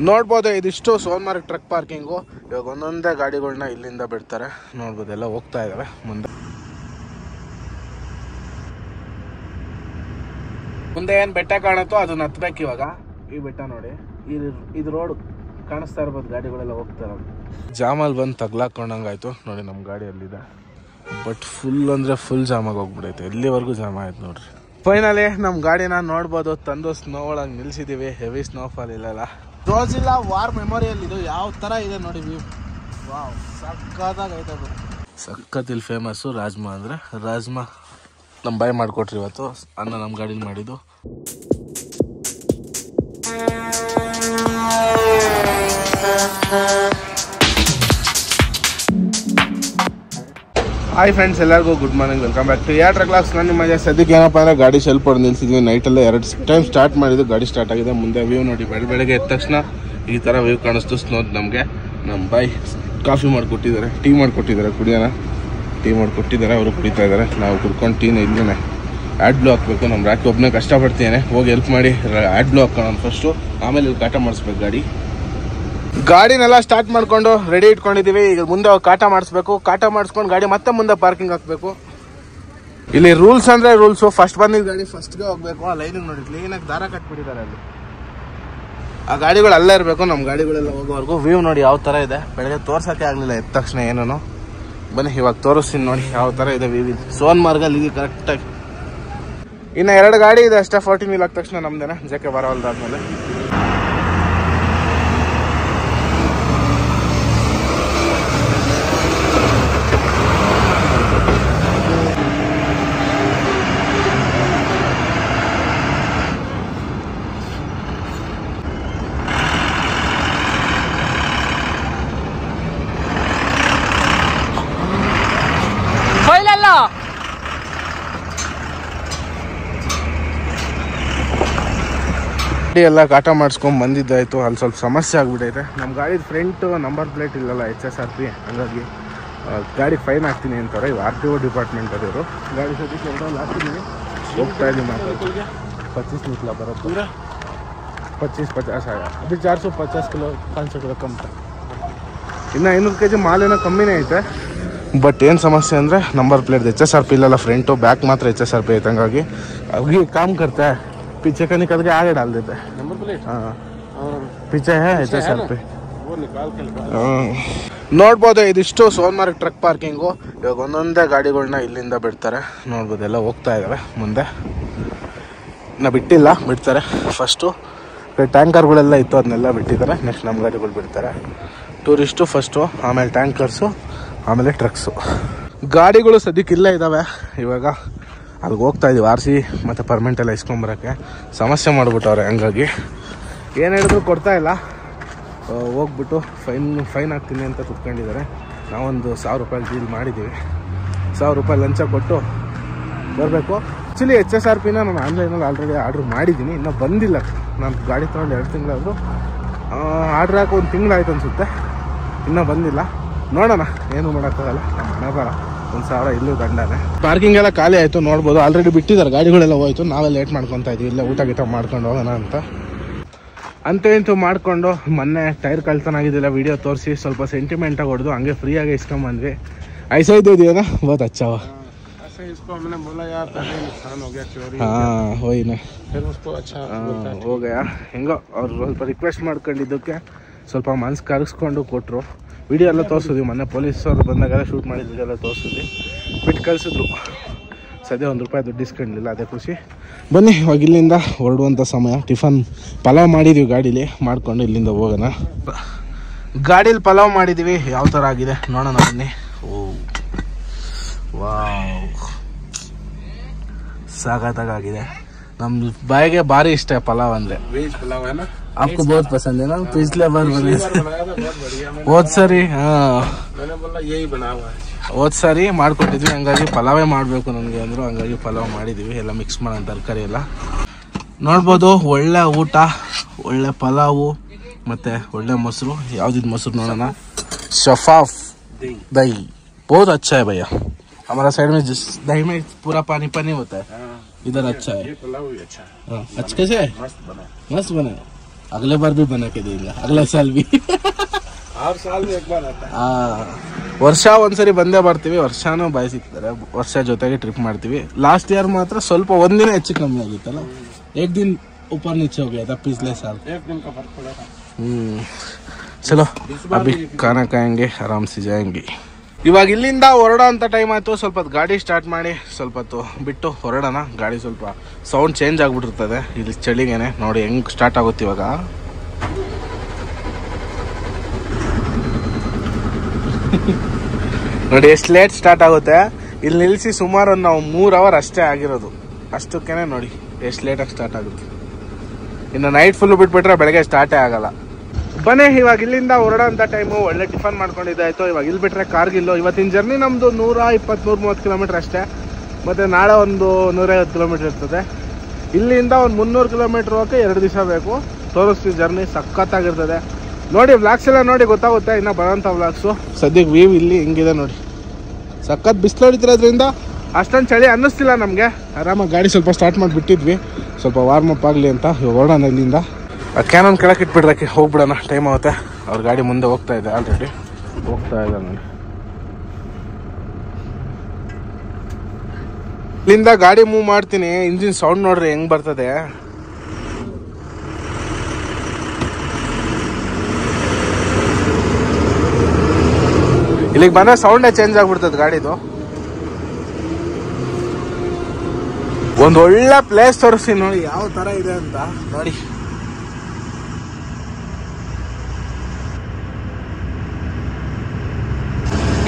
ನೋಡ್ಬೋದು ಇದಿಷ್ಟು Sonamarg truck parking. ಇವಾಗ ಒಂದೊಂದೇ ಗಾಡಿಗಳನ್ನ ಇಲ್ಲಿಂದ ಬಿಡ್ತಾರೆ. ನೋಡ್ಬೋದು ಎಲ್ಲ ಹೋಗ್ತಾ ಇದ್ದಾವೆ ಮುಂದೆ. ಮುಂದೆ ಏನು ಬೆಟ್ಟ ಕಾಣುತ್ತೋ ಅದನ್ನ ಹತ್ಬೇಕು ಇವಾಗ. ಈ ಬೆಟ್ಟ ನೋಡಿ, ಇದು ರೋಡ್ ಕಾಣಿಸ್ತಾ ಇರ್ಬೋದು, ಗಾಡಿಗಳೆಲ್ಲ ಹೋಗ್ತಾ ಇರೋದು. ಜಾಮಲ್ಲಿ ಬಂದು ತಗ್ಲಾಕೊಂಡಂಗಾಯ್ತು ನೋಡಿ. ನಮ್ಮ ಗಾಡಿ ಅಲ್ಲಿದೆ, ಬಟ್ ಫುಲ್ ಅಂದರೆ ಫುಲ್ ಜಾಮಾಗಿ ಹೋಗ್ಬಿಡೈತೆ. ಎಲ್ಲಿವರೆಗೂ ಜಾಮ ಆಯ್ತು ನೋಡ್ರಿ. ಫೈನಲಿ ನಮ್ಮ ಗಾಡಿನ ನೋಡ್ಬೋದು ತಂದು ಸ್ನೋ ಒಳಗೆ ನಿಲ್ಸಿದ್ದೀವಿ. ಹೆವಿ ಸ್ನೋಫಾಲ್ ಇಲ್ಲಲ್ಲ. ರೋಜಿಲ್ಲಾ ವಾರ್ ಮೆಮೋರಿಯಲ್ ಇದು ಯಾವ ಥರ ಇದೆ ನೋಡಿ ವ್ಯೂ. ವಾವ್, ಸಕ್ಕತ್ತಾಗೈತೆ. ಸಖತ್ ಇಲ್ಲಿ ಫೇಮಸ್ಸು ರಾಜ್ಮಾ ಅಂದರೆ. ರಾಜ್ಮಾ ನಮ್ಮ ಬಾಯ್ ಮಾಡಿಕೊಟ್ರಿ ಇವತ್ತು. ಅನ್ನ ನಮ್ಮ ಗಾಡೀಲಿ ಮಾಡಿದ್ದು. ಹಾಯ್ ಫ್ರೆಂಡ್ಸ್, ಎಲ್ಲರಿಗೂ good morning, welcome back to ಯಾಟ್ರ ಕ್ಲಾಸ್. ನಾನು ನಿಮ್ಮ ಸದ್ಯಕ್ಕೆ ಏನಪ್ಪ ಅಂದರೆ ಗಾಡಿ ಶೆಲ್ಪ್ ಹೊಡೆದು ನಿಲ್ಸಿದ್ವಿ. ನೈಟಲ್ಲೇ 2 ಟೈಮ್ ಸ್ಟಾರ್ಟ್ ಮಾಡಿದ್ದು, ಗಾಡಿ ಸ್ಟಾರ್ಟ್ ಆಗಿದೆ. ಮುಂದೆ ವ್ಯೂ ನೋಡಿ, ಬೆಳಗ್ಗೆ ಎದ್ದ ತಕ್ಷಣ ಈ ಥರ ವ್ಯೂ ಕಾಣಿಸ್ತು ಸ್ನೋದ್. ನಮಗೆ ನಮ್ಮ ಬಾಯ್ ಕಾಫಿ ಮಾಡಿಕೊಟ್ಟಿದ್ದಾರೆ, ಟೀ ಮಾಡಿಕೊಟ್ಟಿದ್ದಾರೆ, ಕುಡಿಯೋಣ ಟೀ ಮಾಡಿಕೊಟ್ಟಿದ್ದಾರೆ. ಅವರು ಕುಡಿತಾ ಇದ್ದಾರೆ. ನಾವು ಕುಡ್ಕೊಂಡು ಟೀನ ಇಲ್ಲೇ ಆ್ಯಡ್ ಬ್ಲೂ ಹಾಕಬೇಕು. ನಮ್ಮ ರಾಕಿ ಒಬ್ಬನೇ ಕಷ್ಟಪಡ್ತೀನಿ, ಹೋಗಿ ಹೆಲ್ಪ್ ಮಾಡಿ ಆ್ಯಡ್ ಬ್ಲೂ ಹಾಕೋಣ ಫಸ್ಟು, ಆಮೇಲೆ ಇಲ್ಲಿ ಕಾಟ ಮಾಡಿಸ್ಬೇಕು. ಗಾಡಿನೆಲ್ಲ ಸ್ಟಾರ್ಟ್ ಮಾಡ್ಕೊಂಡು ರೆಡಿ ಇಟ್ಕೊಂಡಿದ್ದೀವಿ. ಈಗ ಮುಂದೆ ಕಾಟ ಮಾಡಿಸ್ಬೇಕು. ಕಾಟ ಮಾಡಿಸ್ಕೊಂಡು ಗಾಡಿ ಮತ್ತೆ ಮುಂದೆ ಪಾರ್ಕಿಂಗ್ ಹಾಕಬೇಕು. ಇಲ್ಲಿ ರೂಲ್ಸ್ ಅಂದರೆ ರೂಲ್ಸು. ಫಸ್ಟ್ ಬಂದಿದ್ದ ಗಾಡಿ ಫಸ್ಟ್ಗೆ ಹೋಗ್ಬೇಕು. ಆ ಲೈನಿಗೆ ನೋಡಿ ಕ್ಲೀನಾಗಿ ದಾರ ಕಟ್ಬಿಟ್ಟಿದ್ದಾರೆ ಅಲ್ಲಿ. ಆ ಗಾಡಿಗಳು ಅಲ್ಲೇ ಇರಬೇಕು. ನಮ್ಮ ಗಾಡಿಗಳೆಲ್ಲ ಹೋಗೋವರೆಗೂ. ವ್ಯೂ ನೋಡಿ ಯಾವ ಥರ ಇದೆ. ಬೆಳಗ್ಗೆ ತೋರ್ಸೋಕ್ಕೆ ಆಗಲಿಲ್ಲ ಎದ್ದ ತಕ್ಷಣ ಏನೂ. ಬನ್ನಿ ಇವಾಗ ತೋರಿಸ್ತೀನಿ ನೋಡಿ ಯಾವ ಥರ ಇದೆ ವ್ಯೂ. ಸೋನ್ಮಾರ್ಗಲ್ಲಿ ಇದು ಕರೆಕ್ಟಾಗಿ ಇನ್ನು 2 ಗಾಡಿ ಇದೆ ಅಷ್ಟೇ. 14 ವೀಲ್ ಹಾಕಿದ ತಕ್ಷಣ ನಮ್ದೇನೆ ಜಕ್ಕೆ ಬರೋಲ್ದಾದ್ಮೇಲೆ. ಎಲ್ಲ ಕಾಟ ಮಾಡಿಸ್ಕೊಂಡು ಬಂದಿದ್ದಾಯಿತು. ಅಲ್ಲಿ ಸ್ವಲ್ಪ ಸಮಸ್ಯೆ ಆಗಿಬಿಟ್ಟೈತೆ. ನಮ್ಮ ಗಾಡಿದ ಫ್ರಂಟ್ ನಂಬರ್ ಪ್ಲೇಟ್ ಇಲ್ಲಲ್ಲ, HSRP. ಹಾಗಾಗಿ ಗಾಡಿ ಫೈನ್ ಹಾಕ್ತೀನಿ ಅಂತಾರೆ. ಇವು RTO ಡಿಪಾರ್ಟ್ಮೆಂಟ್ ಅದಿವರು. ಗಾಡಿ ಸದ್ಯಕ್ಕೆ 2 ಹಾಕ್ತಿದ್ದೀವಿ, ಹೋಗ್ತಾ ಇದ್ದೀವಿ. ಮಾತ್ರ 25 ನಿಕಲ ಬರುತ್ತೆ. 25-50 ಆಗ ಅभी 450 किलो 500 किलो ಕಮ್ಮಿ. ಇನ್ನು 500 kg ಮಾಲೇನೋ ಕಮ್ಮಿನೇ ಐತೆ. ಬಟ್ ಏನು ಸಮಸ್ಯೆ ಅಂದರೆ ನಂಬರ್ ಪ್ಲೇಟ್ HSRP ಇಲ್ಲಲ್ಲ ಫ್ರಂಟು, ಬ್ಯಾಕ್ ಮಾತ್ರ HSRP ಐತೆ. ಹಂಗಾಗಿ अभी काम करता है, पीछे का निकल के आगे डाल देते हैं नंबर प्लेट. हाँ, पीछे है HSRP. वो निकाल के ನೋಡ್ಬೋದು ಇದಿಷ್ಟು ಸೋನ್ಮಾರ್ಗ್ ಟ್ರಕ್ ಪಾರ್ಕಿಂಗು. ಇವಾಗ ಒಂದೊಂದೇ ಗಾಡಿಗಳನ್ನ ಇಲ್ಲಿಂದ ಬಿಡ್ತಾರೆ. ನೋಡ್ಬೋದು ಎಲ್ಲ ಹೋಗ್ತಾ ಇದ್ದಾವೆ ಮುಂದೆ. ಇನ್ನು ಬಿಟ್ಟಿಲ್ಲ, ಬಿಡ್ತಾರೆ. ಫಸ್ಟು ಟ್ಯಾಂಕರ್ಗಳೆಲ್ಲ ಇತ್ತು, ಅದನ್ನೆಲ್ಲ ಬಿಟ್ಟಿದ್ದಾರೆ. ನೆಕ್ಸ್ಟ್ ನಮ್ಮ ಗಾಡಿಗಳು ಬಿಡ್ತಾರೆ. ಟೂರಿಸ್ಟು ಫಸ್ಟು, ಆಮೇಲೆ ಟ್ಯಾಂಕರ್ಸು, ಆಮೇಲೆ ಟ್ರಕ್ಸು. ಗಾಡಿಗಳು ಸದ್ಯಕ್ಕೆ ಇಲ್ಲೇ ಇದ್ದಾವೆ. ಇವಾಗ ಅಲ್ಲಿಗೆ ಹೋಗ್ತಾ ಇದ್ದೀವಿ. RC ಮತ್ತು ಪರ್ಮೆಂಟ್ ಎಲ್ಲ ಇಸ್ಕೊಂಬರೋಕ್ಕೆ. ಸಮಸ್ಯೆ ಮಾಡಿಬಿಟ್ಟವ್ರೆ. ಹಂಗಾಗಿ ಏನು ಹೇಳಿದ್ರು ಕೊಡ್ತಾ ಇಲ್ಲ. ಹೋಗ್ಬಿಟ್ಟು ಫೈನ್ ಹಾಕ್ತೀನಿ ಅಂತ ಕುತ್ಕೊಂಡಿದ್ದಾರೆ. ನಾವೊಂದು 1000 ರೂಪಾಯಿ ಡೀಲ್ ಮಾಡಿದ್ದೀವಿ. 1000 ರೂಪಾಯಿ ಲಂಚ ಕೊಟ್ಟು ಬರಬೇಕು. ಆ್ಯಕ್ಚುಲಿ HSRPನ ನಾನು ಆನ್ಲೈನಲ್ಲಿ ಆಲ್ರೆಡಿ ಆರ್ಡ್ರ್ ಮಾಡಿದ್ದೀನಿ, ಇನ್ನೂ ಬಂದಿಲ್ಲ. ನಾನು ಗಾಡಿ ತೊಗೊಂಡು 2 ತಿಂಗಳಾದರೂ, ಆರ್ಡ್ರ್ ಹಾಕಿ 1 ತಿಂಗಳಾಯ್ತು ಅನಿಸುತ್ತೆ, ಇನ್ನೂ ಬಂದಿಲ್ಲ. ನೋಡೋಣ, ಏನು ಮಾಡೋಕ್ಕಾಗಲ್ಲ. ನಮ್ಮ ಮನೆ ಬರ 1000 ಇಲ್ಲೂ ದಂಡನೆ. ಪಾರ್ಕಿಂಗ್ ಎಲ್ಲ ಖಾಲಿ ಆಯಿತು. ನೋಡ್ಬೋದು ಆಲ್ರೆಡಿ ಬಿಟ್ಟಿದ್ದಾರೆ, ಗಾಡಿಗಳೆಲ್ಲ ಹೋಯ್ತು. ನಾವೇ ಲೇಟ್ ಮಾಡ್ಕೊತಾ ಇದ್ದೀವಿ. ಇಲ್ಲೇ ಊಟ ಗೀಟ ಮಾಡ್ಕೊಂಡು ಹೋಗೋಣ ಅಂತೂ ಇಂತೂ ಮಾಡಿಕೊಂಡು. ಮೊನ್ನೆ ಟೈರ್ ಕಳ್ತನ ಆಗಿದ್ದಿಲ್ಲ, ವೀಡಿಯೋ ತೋರಿಸಿ ಸ್ವಲ್ಪ ಸೆಂಟಿಮೆಂಟಾಗಿ ಹೊಡೆದು ಹಂಗೆ ಫ್ರೀಯಾಗಿ ಇಸ್ಕೊಂಬಂದ್ವಿ. ಐಸಾ ಇದೆಯಾ ನಾ ಬಹುತ್ ಅಚ್ಚಾ ವಾ. हाँ वही ना, फिर उसको अच्छा हो गया. ಹೆಂಗೋ ಅವ್ರು ಸ್ವಲ್ಪ ರಿಕ್ವೆಸ್ಟ್ ಮಾಡ್ಕೊಂಡಿದ್ದಕ್ಕೆ ಸ್ವಲ್ಪ ಮನ್ಸು ಕರಗಿಸ್ಕೊಂಡು ಕೊಟ್ಟರು. ವಿಡಿಯೋ ಎಲ್ಲ ತೋರಿಸಿದ್ವಿ. ಮೊನ್ನೆ ಪೊಲೀಸರು ಬಂದಾಗೆಲ್ಲ ಶೂಟ್ ಮಾಡಿದ ವಿಡಿಯೋ ಎಲ್ಲ ತೋರಿಸಿದ್ವಿ. ಬಿಟ್ಟು ಕಳಿಸಿದ್ರು. ಸದ್ಯ 1 ರೂಪಾಯಿ ದುಡ್ಡು ಇಸ್ಕೊಂಡಿಲ್ಲ, ಅದೇ ಖುಷಿ. ಬನ್ನಿ ಇವಾಗ ಇಲ್ಲಿಂದ ಹೊರಡುವಂಥ ಸಮಯ. ಟಿಫನ್ ಪಲಾವ್ ಮಾಡಿದ್ದೀವಿ ಗಾಡೀಲಿ, ಮಾಡ್ಕೊಂಡು ಇಲ್ಲಿಂದ ಹೋಗೋಣ. ಗಾಡೀಲಿ ಪಲಾವ್ ಮಾಡಿದ್ದೀವಿ, ಯಾವ ಥರ ಆಗಿದೆ ನೋಡೋಣ ಬನ್ನಿ. ಓ ವಾವ್, ಸಾಕಾಗಿದೆ. ನಮ್ಮ ಬಾಯಿಗೆ ಭಾರಿ ಇಷ್ಟ ಪಲಾವ್ ಅಂದರೆ. ವೆಜ್ ಪಲಾವ್ है ना, आपको बहुत पसंद है ना. पिछले बार ಹೋದ್ ಸರಿ ಹೋದ್ ಸಾರಿ ಮಾಡ್ಕೊಟ್ಟಿದ್ವಿ. ಹಂಗಾಗಿ ಪಲಾವೇ ಮಾಡಬೇಕು ನನಗೆ ಅಂದರು. ಹಂಗಾಗಿ ಪಲಾವ್ ಮಾಡಿದ್ದೀವಿ. ಎಲ್ಲ ಮಿಕ್ಸ್ ಮಾಡೋಣ ತರಕಾರಿ ಎಲ್ಲ. ನೋಡ್ಬೋದು ಒಳ್ಳೆ ಊಟ, ಒಳ್ಳೆ ಪಲಾವು ಮತ್ತು ಒಳ್ಳೆ ಮೊಸರು. ಯಾವುದಿದ್ದು ಮೊಸರು ನೋಡೋಣ. शफाफ दही बहुत अच्छा है भैया. हमारा साइड में दही में पूरा पानी होता है. इधर अच्छा है. ये पुलाव भी अच्छा है. अच्छा कैसे है? मस्त बना है. अगले बार भी बना के देंगे, अगले साल भी। हर साल एक बार आता है। ವರ್ಷ ಒಂದ್ಸರಿ ಬಂದೇ ಬರ್ತೀವಿ, ವರ್ಷನೂ ಬಾಯಿ ಸಿಗ್ತಾರೆ, ವರ್ಷ ಜೊತೆಗೆ ಟ್ರಿಪ್ ಮಾಡ್ತೀವಿ. ಲಾಸ್ಟ್ ಇಯರ್ ಮಾತ್ರ ಸ್ವಲ್ಪ ಒಂದಿನ ಹೆಚ್ಚು ಕಮ್ಮಿ ಆಗಿತ್ತಲ್ಲ, एक दिन ऊपर नीचे हो गया था पिछले साल। एक दिन का फर्क पड़ा था। ಚಲೋ ಅಭಿ ಖಾನಾ ಖಾಯಂಗೆ ಆರಾಮ್ ಸಿ ಜಾಯಂಗೆ. ಇವಾಗ ಇಲ್ಲಿಂದ ಹೊರಡೋ ಅಂತ ಟೈಮ್ ಆಯ್ತು. ಸ್ವಲ್ಪ ಹೊತ್ತು ಗಾಡಿ ಸ್ಟಾರ್ಟ್ ಮಾಡಿ ಸ್ವಲ್ಪ ಹೊತ್ತು ಬಿಟ್ಟು ಹೊರಡೋಣ. ಗಾಡಿ ಸ್ವಲ್ಪ ಸೌಂಡ್ ಚೇಂಜ್ ಆಗ್ಬಿಟ್ಟಿರ್ತದೆ ಇಲ್ಲಿ ಚಳಿಗೇನೆ. ನೋಡಿ ಹೆಂಗ್ ಸ್ಟಾರ್ಟ್ ಆಗುತ್ತೆ ಇವಾಗ. ನೋಡಿ ಎಷ್ಟು ಲೇಟ್ ಸ್ಟಾರ್ಟ್ ಆಗುತ್ತೆ. ಇಲ್ಲಿ ನಿಲ್ಲಿಸಿ ಸುಮಾರು ನಾವು 3 ಅವರ್ ಅಷ್ಟೇ ಆಗಿರೋದು. ಅಷ್ಟಕ್ಕೇನೆ ನೋಡಿ ಎಷ್ಟು ಲೇಟಾಗಿ ಸ್ಟಾರ್ಟ್ ಆಗುತ್ತೆ. ಇನ್ನು ನೈಟ್ ಫುಲ್ ಬಿಟ್ಬಿಟ್ರೆ ಬೆಳಗ್ಗೆ ಸ್ಟಾರ್ಟೇ ಆಗಲ್ಲ. ಬನ್ನಿ ಇವಾಗ ಇಲ್ಲಿಂದ ಹೊರಡೋ ಅಂತ ಟೈಮು. ಒಳ್ಳೆ ಟಿಫನ್ ಮಾಡ್ಕೊಂಡಿದ್ದಾಯ್ತು. ಇವಾಗ ಇಲ್ಲಿ ಬಿಟ್ರೆ ಕಾರ್ಗಿಲ್ಲು. ಇವತ್ತಿನ ಜರ್ನಿ ನಮ್ಮದು 120-130 ಕಿಲೋಮೀಟರ್ ಅಷ್ಟೇ. ಮತ್ತು ನಾಳೆ ಒಂದು 150 ಕಿಲೋಮೀಟರ್ ಇರ್ತದೆ. ಇಲ್ಲಿಂದ ಒಂದು 300 ಕಿಲೋಮೀಟರ್ ಹೋಗೋಕ್ಕೆ 2 ದಿವಸ ಬೇಕು. ತೋರಿಸ್ತೀವಿ ಜರ್ನಿ, ಸಖತ್ತಾಗಿರ್ತದೆ. ನೋಡಿ ವ್ಲಾಗ್ಸ್ ಎಲ್ಲ ನೋಡಿ ಗೊತ್ತಾಗುತ್ತೆ ಇನ್ನು ಬರೋಂಥ ವ್ಲಾಗ್ಸು. ಸದ್ಯಕ್ಕೆ ವ್ಯೂ ಇಲ್ಲಿ ಹಿಂಗಿದೆ ನೋಡಿ. ಸಖತ್ ಬಿಸಿಲು ಹೊಡಿತಿರೋದ್ರಿಂದ ಅಷ್ಟೊಂದು ಚಳಿ ಅನ್ನಿಸ್ತಿಲ್ಲ ನಮಗೆ. ಆರಾಮಾಗಿ ಗಾಡಿ ಸ್ವಲ್ಪ ಸ್ಟಾರ್ಟ್ ಮಾಡಿ ಬಿಟ್ಟಿದ್ವಿ, ಸ್ವಲ್ಪ ವಾರ್ಮ್ ಅಪ್ ಆಗಲಿ ಅಂತ. ಇವಾಗ ಹೊರಡೋಣ ಇಲ್ಲಿಂದ. ಕ್ಯಾನನ್ ಕೆಳಕ್ಕೆ ಇಟ್ಬಿಡ್ರಕ್ಕೆ ಹೋಗ್ಬಿಡೋಣ, ಟೈಮ್ ಆಗುತ್ತೆ. ಅವ್ರ ಗಾಡಿ ಮುಂದೆ ಹೋಗ್ತಾ ಇದೆ, ಆಲ್ರೆಡಿ ಹೋಗ್ತಾ ಇದೆ ನೋಡಿ. ಇಲ್ಲಿಂದ ಗಾಡಿ ಮೂವ್ ಮಾಡ್ತೀನಿ. ಇಂಜಿನ್ ಸೌಂಡ್ ನೋಡ್ರಿ ಹೆಂಗ್ ಬರ್ತದೆ. ಇಲ್ಲಿಗೆ ಬಂದ್ರೆ ಸೌಂಡೇ ಚೇಂಜ್ ಆಗ್ಬಿಡ್ತದೆ ಗಾಡಿದು. ಒಂದು ಒಳ್ಳೆ ಪ್ಲೇಸ್ ತೋರಿಸ್ತೀನಿ ನೋಡಿ ಯಾವ ತರ ಇದೆ ಅಂತ. ನೋಡಿ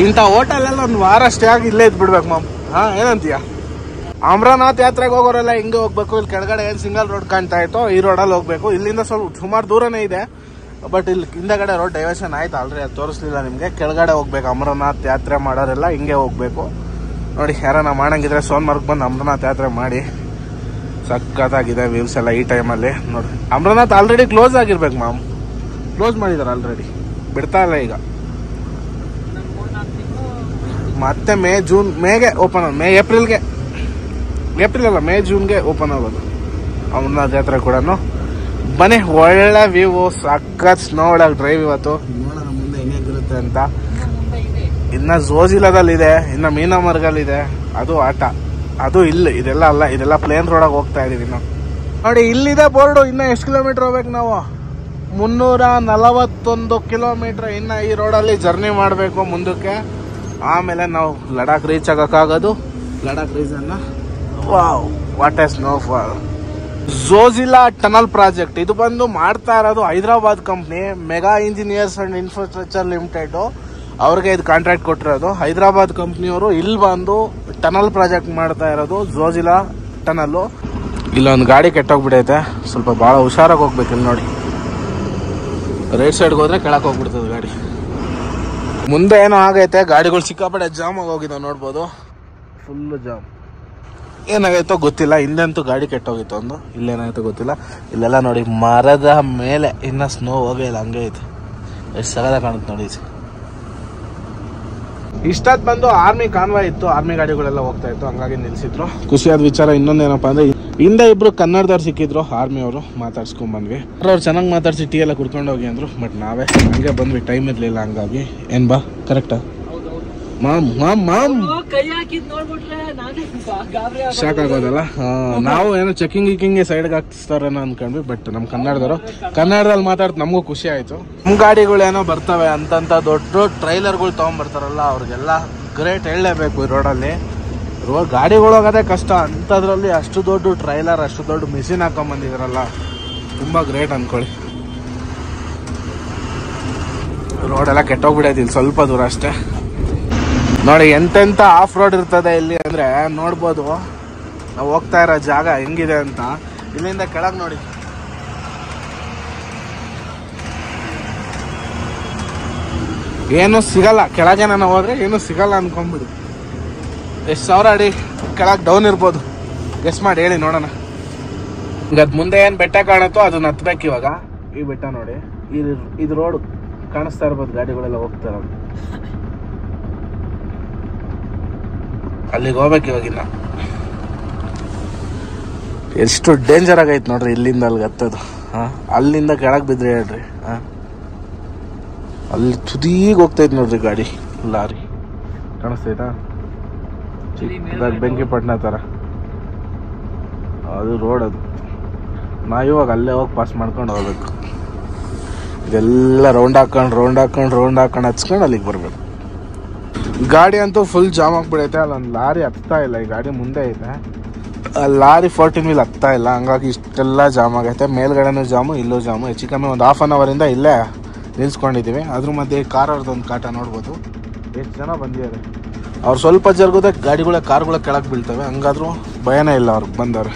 ಇಂಥ ಹೋಟೆಲ್ ಎಲ್ಲ ಒಂದು ವಾರ ಸ್ಟೇ ಆಗಿ ಇಲ್ಲೇ ಇದ್ಬಿಡ್ಬೇಕು ಮಾಮ್. ಹಾ ಏನಂತೀಯ? ಅಮರನಾಥ್ ಯಾತ್ರೆಗೆ ಹೋಗೋರೆಲ್ಲ ಹಿಂಗೆ ಹೋಗ್ಬೇಕು. ಇಲ್ಲಿ ಕೆಳಗಡೆ ಏನು ಸಿಂಗಲ್ ರೋಡ್ ಕಾಣ್ತಾ ಇತ್ತು, ಈ ರೋಡಲ್ಲಿ ಹೋಗ್ಬೇಕು. ಇಲ್ಲಿಂದ ಸ್ವಲ್ಪ ಸುಮಾರು ದೂರನೇ ಇದೆ, ಬಟ್ ಇಲ್ಲಿ ಹಿಂದಗಡೆ ರೋಡ್ ಡೈವರ್ಷನ್ ಆಯ್ತು ಆಲ್ರೆಡಿ, ಅದು ತೋರಿಸ್ಲಿಲ್ಲ ನಿಮಗೆ. ಕೆಳಗಡೆ ಹೋಗ್ಬೇಕು. ಅಮರನಾಥ್ ಯಾತ್ರೆ ಮಾಡೋರೆಲ್ಲ ಹಿಂಗೆ ಹೋಗ್ಬೇಕು. ನೋಡಿ ಯಾರನ್ನ ಮಾಡಂಗಿದ್ರೆ ಸೋನ್ಮಾರ್ಗ್ ಬಂದು ಅಮರನಾಥ್ ಯಾತ್ರೆ ಮಾಡಿ. ಸಖತ್ತಾಗಿದೆ ವ್ಯೂಸ್ ಎಲ್ಲ ಈ ಟೈಮಲ್ಲಿ. ನೋಡಿ ಅಮರನಾಥ್ ಆಲ್ರೆಡಿ ಕ್ಲೋಸ್ ಆಗಿರ್ಬೇಕು ಮಾಮ್. ಕ್ಲೋಸ್ ಮಾಡಿದಾರೆ ಆಲ್ರೆಡಿ, ಬಿಡ್ತಾ ಇಲ್ಲ ಈಗ. ಮತ್ತೆ ಮೇಗೆ ಓಪನ್ ಆಗೋದು. ಏಪ್ರಿಲ್ ಅಲ್ಲ, ಮೇ ಜೂನ್ಗೆ ಓಪನ್ ಆಗೋದು ಅಮರನಾಥ್ ಯಾತ್ರೆ ಕೂಡ. ಬನ್ನಿ ಒಳ್ಳೆ ವ್ಯೂ, ಸಖತ್ ಸ್ನೋ ಒಳಗೆ ಡ್ರೈವ್ ಇವತ್ತು. ನೋಡೋಣ ಮುಂದೆ ಹೆಂಗಿರುತ್ತೆ ಅಂತ. ಇನ್ನ ಝೋಜಿಲಾದಲ್ಲಿ ಇದೆ, ಇನ್ನ ಮೀನಮರ್ಗಲ್ಲಿದೆ, ಅದು ಆಟ. ಅದು ಇಲ್ಲಿ ಇದೆಲ್ಲ ಅಲ್ಲ, ಇದೆಲ್ಲ ಪ್ಲೇನ್ ರೋಡಾಗ ಹೋಗ್ತಾ ಇದೀವಿ ನಾವು. ನೋಡಿ ಇಲ್ಲಿದೆ ಬೋರ್ಡು. ಇನ್ನ ಎಷ್ಟು ಕಿಲೋಮೀಟರ್ ಹೋಗ್ಬೇಕು ನಾವು? 341 ಕಿಲೋಮೀಟರ್. ಇನ್ನ ಈ ರೋಡಲ್ಲಿ ಜರ್ನಿ ಮಾಡಬೇಕು ಮುಂದಕ್ಕೆ. ಆಮೇಲೆ ನಾವು ಲಡಾಖ್ ರೀಚ್ ಆಗೋಕ್ಕಾಗೋದು. ಲಡಾಖ್ ರೀಜನ್ನ wow, what a snowfall. Zojila tunnel project ಇದು ಬಂದು ಮಾಡ್ತಾ ಇರೋದು Hyderabad company, Mega Engineers and Infrastructure Limited. ಅವ್ರಿಗೆ ಇದು ಕಾಂಟ್ರಾಕ್ಟ್ ಕೊಟ್ಟಿರೋದು. ಹೈದರಾಬಾದ್ ಕಂಪ್ನಿಯವರು ಇಲ್ಲಿ ಬಂದು ಟನಲ್ ಪ್ರಾಜೆಕ್ಟ್ ಮಾಡ್ತಾ ಇರೋದು, ಝೋಜಿಲಾ ಟನಲ್ಲು. ಇಲ್ಲೊಂದು ಗಾಡಿ ಕೆಟ್ಟೋಗ್ಬಿಡೈತೆ, ಸ್ವಲ್ಪ ಭಾಳ ಹುಷಾರಾಗಿ ಹೋಗ್ಬೇಕು. ಇಲ್ಲಿ ನೋಡಿ ರೈಟ್ ಸೈಡ್ಗೆ ಹೋದ್ರೆ ಕೆಳಕ್ಕೆ ಹೋಗ್ಬಿಡ್ತದೆ ಗಾಡಿ. ಮುಂದೆ ಏನೋ ಆಗೈತೆ, ಗಾಡಿಗಳು ಸಿಕ್ಕಾಪಟ್ಟೆ ಜಾಮ್ ಆಗಿ ಹೋಗಿದ್ದಾವೆ ನೋಡ್ಬೋದು. Full jam. ಏನಾಗೈತೋ ಗೊತ್ತಿಲ್ಲ. ಹಿಂದಂತೂ ಗಾಡಿ ಕೆಟ್ಟೋಗಿತ್ತು ಒಂದು. ಇಲ್ಲೇನಾಯ್ತೋ ಗೊತ್ತಿಲ್ಲ. ಇಲ್ಲೆಲ್ಲ ನೋಡಿ ಮರದ ಮೇಲೆ ಇನ್ನ ಸ್ನೋ ಹೋಗೇ ಇಲ್ಲ, ಹಂಗೆ ಐತೆ. ಎಷ್ಟು ಸಗದ ಕಾಣುತ್ತೆ ನೋಡಿ. ಇಷ್ಟದ್ ಬಂದು ಆರ್ಮಿ ಕಾನ್ವಾಯ್ ಇತ್ತು, ಆರ್ಮಿ ಗಾಡಿಗಳೆಲ್ಲ ಹೋಗ್ತಾ ಇತ್ತು, ಹಂಗಾಗಿ ನಿಲ್ಸಿದ್ರು. ಖುಷಿಯಾದ ವಿಚಾರ ಇನ್ನೊಂದೇನಪ್ಪ ಅಂದ್ರೆ ಹಿಂದೆ ಇಬ್ರು ಕನ್ನಡದವ್ರು ಸಿಕ್ಕಿದ್ರು, ಆರ್ಮಿ ಅವರು. ಮಾತಾಡ್ಸ್ಕೊಂಡ್ ಬಂದ್ವಿ. ಅವ್ರು ಚೆನ್ನಾಗಿ ಮಾತಾಡ್ಸಿ ಟೀ ಎಲ್ಲ ಕುಡ್ಕೊಂಡು ಹೋಗಿ ಅಂದ್ರು. ಬಟ್ ನಾವೇ ಹಂಗೆ ಬಂದ್ವಿ, ಟೈಮ್ ಇರ್ಲಿಲ್ಲ. ಹಂಗಾಗಿ ಏನ್ ಬಾ ಕರೆಕ್ಟಾ ಮಾಮ್ ಶಾಕ್ ಆಗೋದಲ್ಲ. ನಾವು ಏನೋ ಚೆಕಿಂಗ್ ಗಿಕ್ಕಿಂಗ್ ಸೈಡ್ಗೆ ಹಾಕ್ತಾರೇನೋ ಅನ್ಕೊಂಡ್ವಿ. ಬಟ್ ನಮ್ ಕನ್ನಡದಲ್ಲಿ ಮಾತಾಡ್ತು, ನಮಗೂ ಖುಷಿ ಆಯ್ತು. ನಮ್ ಗಾಡಿಗಳೇನೋ ಬರ್ತವೆ ಅಂತಂತ ದೊಡ್ಡ ಟ್ರೈಲರ್ಗಳು ತಗೊಂಡ್ಬರ್ತಾರಲ್ಲ, ಅವ್ರಿಗೆಲ್ಲ ಗ್ರೇಟ್ ಹೇಳಲೇಬೇಕು. ಈ ರೋಡಲ್ಲಿ ಗಾಡಿಗಳು ಹೋಗೋದೇ ಕಷ್ಟ, ಅಂಥದ್ರಲ್ಲಿ ಅಷ್ಟು ದೊಡ್ಡ ಟ್ರೈಲರ್, ಅಷ್ಟು ದೊಡ್ಡ ಮಿಷಿನ್ ಹಾಕೊಂಡ್ಬಂದಿದಾರಲ್ಲ, ತುಂಬಾ ಗ್ರೇಟ್ ಅನ್ಕೊಳ್ಳಿ. ರೋಡೆಲ್ಲ ಕೆಟ್ಟೋಗ್ಬಿಡೈತಿ ಇಲ್ಲಿ, ಸ್ವಲ್ಪ ದೂರ ಅಷ್ಟೇ. ನೋಡಿ ಎಂತೆಂತ ಆಫ್ ರೋಡ್ ಇರ್ತದೆ ಇಲ್ಲಿ ಅಂದ್ರೆ ನೋಡ್ಬೋದು. ನಾವು ಹೋಗ್ತಾ ಇರೋ ಜಾಗ ಹೆಂಗಿದೆ ಅಂತ. ಇಲ್ಲಿಂದ ಕೆಳಗೆ ನೋಡಿ, ಏನು ಸಿಗಲ್ಲ ಕೆಳಗೆ. ನಾನು ಹೋದ್ರೆ ಏನು ಸಿಗಲ್ಲ ಅನ್ಕೊಂಡ್ಬಿಡಿ. ಎಷ್ಟು ಸಾವಿರ ಅಡಿ ಕೆಳಗೆ ಡೌನ್ ಇರ್ಬೋದು, ಗೆಸ್ ಮಾಡಿ ಹೇಳಿ ನೋಡೋಣ. ಈಗ ಅದ್ ಮುಂದೆ ಏನ್ ಬೆಟ್ಟ ಕಾಣುತ್ತೋ ಅದನ್ನ ಹತ್ಬೇಕು ಇವಾಗ. ಈ ಬೆಟ್ಟ ನೋಡಿ, ಇದು ರೋಡ್ ಕಾಣಿಸ್ತಾ ಇರ್ಬೋದು, ಗಾಡಿಗಳೆಲ್ಲ ಹೋಗ್ತಾ ಇರೋದು. ಅಲ್ಲಿಗೆ ಹೋಗ್ಬೇಕು ಇವಾಗಿನ್ನ. ಎಷ್ಟು ಡೇಂಜರ್ ಆಗೈತೆ ನೋಡ್ರಿ ಇಲ್ಲಿಂದ ಅಲ್ಲಿಗೆ ಹತ್ತೋದು. ಅಲ್ಲಿಂದ ಕೆಳಗೆ ಬಿದ್ದರೆ ಹೇಳ್ರಿ ಅಲ್ಲಿ ತುದೀಗೆ ಹೋಗ್ತೈತೆ ನೋಡ್ರಿ ಗಾಡಿ ಲಾರಿ ಕಾಣಿಸ್ತೈತಾ ಚಿಕ್ಕದಾಗಿ ಬೆಂಕಿಪಟ್ಟಣ ಥರ ಅದು ರೋಡ್ ಅದು ನಾವು ಇವಾಗ ಅಲ್ಲೇ ಹೋಗಿ ಪಾಸ್ ಮಾಡ್ಕೊಂಡು ಹೋಗ್ಬೇಕು ಇದೆಲ್ಲ ರೌಂಡ್ ಹಾಕೊಂಡು ಹಚ್ಕೊಂಡು ಅಲ್ಲಿಗೆ ಬರಬೇಕು ಗಾಡಿ ಅಂತೂ ಫುಲ್ ಜಾಮ್ ಆಗಿಬಿಡೈತೆ ಅಲ್ಲೊಂದು ಲಾರಿ ಹತ್ತಾ ಇಲ್ಲ ಈ ಗಾಡಿ ಮುಂದೆ ಐತೆ ಲಾರಿ 14 ವೀಲ್ ಹತ್ತಾ ಇಲ್ಲ ಹಂಗಾಗಿ ಇಷ್ಟೆಲ್ಲ ಜಾಮ್ ಆಗೈತೆ ಮೇಲ್ಗಡೆನೂ ಜಾಮು ಇಲ್ಲೂ ಜಾಮು ಹೆಚ್ಚು ಕಮ್ಮಿ ಒಂದು ಹಾಫ್ ಆನ್ ಅವರಿಂದ ಇಲ್ಲೇ ನಿಲ್ಸ್ಕೊಂಡಿದ್ದೀವಿ ಅದ್ರ ಮಧ್ಯೆ ಕಾರ್ ಅವ್ರದ್ದೊಂದು ಕಾಟ ನೋಡ್ಬೋದು ಎಷ್ಟು ಜನ ಬಂದಿದ್ದಾರೆ ಅವ್ರು ಸ್ವಲ್ಪ ಜರುಗೋದೆ ಕಾರ್ಗಳ ಕೆಳಗೆ ಬೀಳ್ತವೆ ಹಂಗಾದ್ರೂ ಭಯನೇ ಇಲ್ಲ ಅವ್ರಿಗೆ ಬಂದವ್ರೆ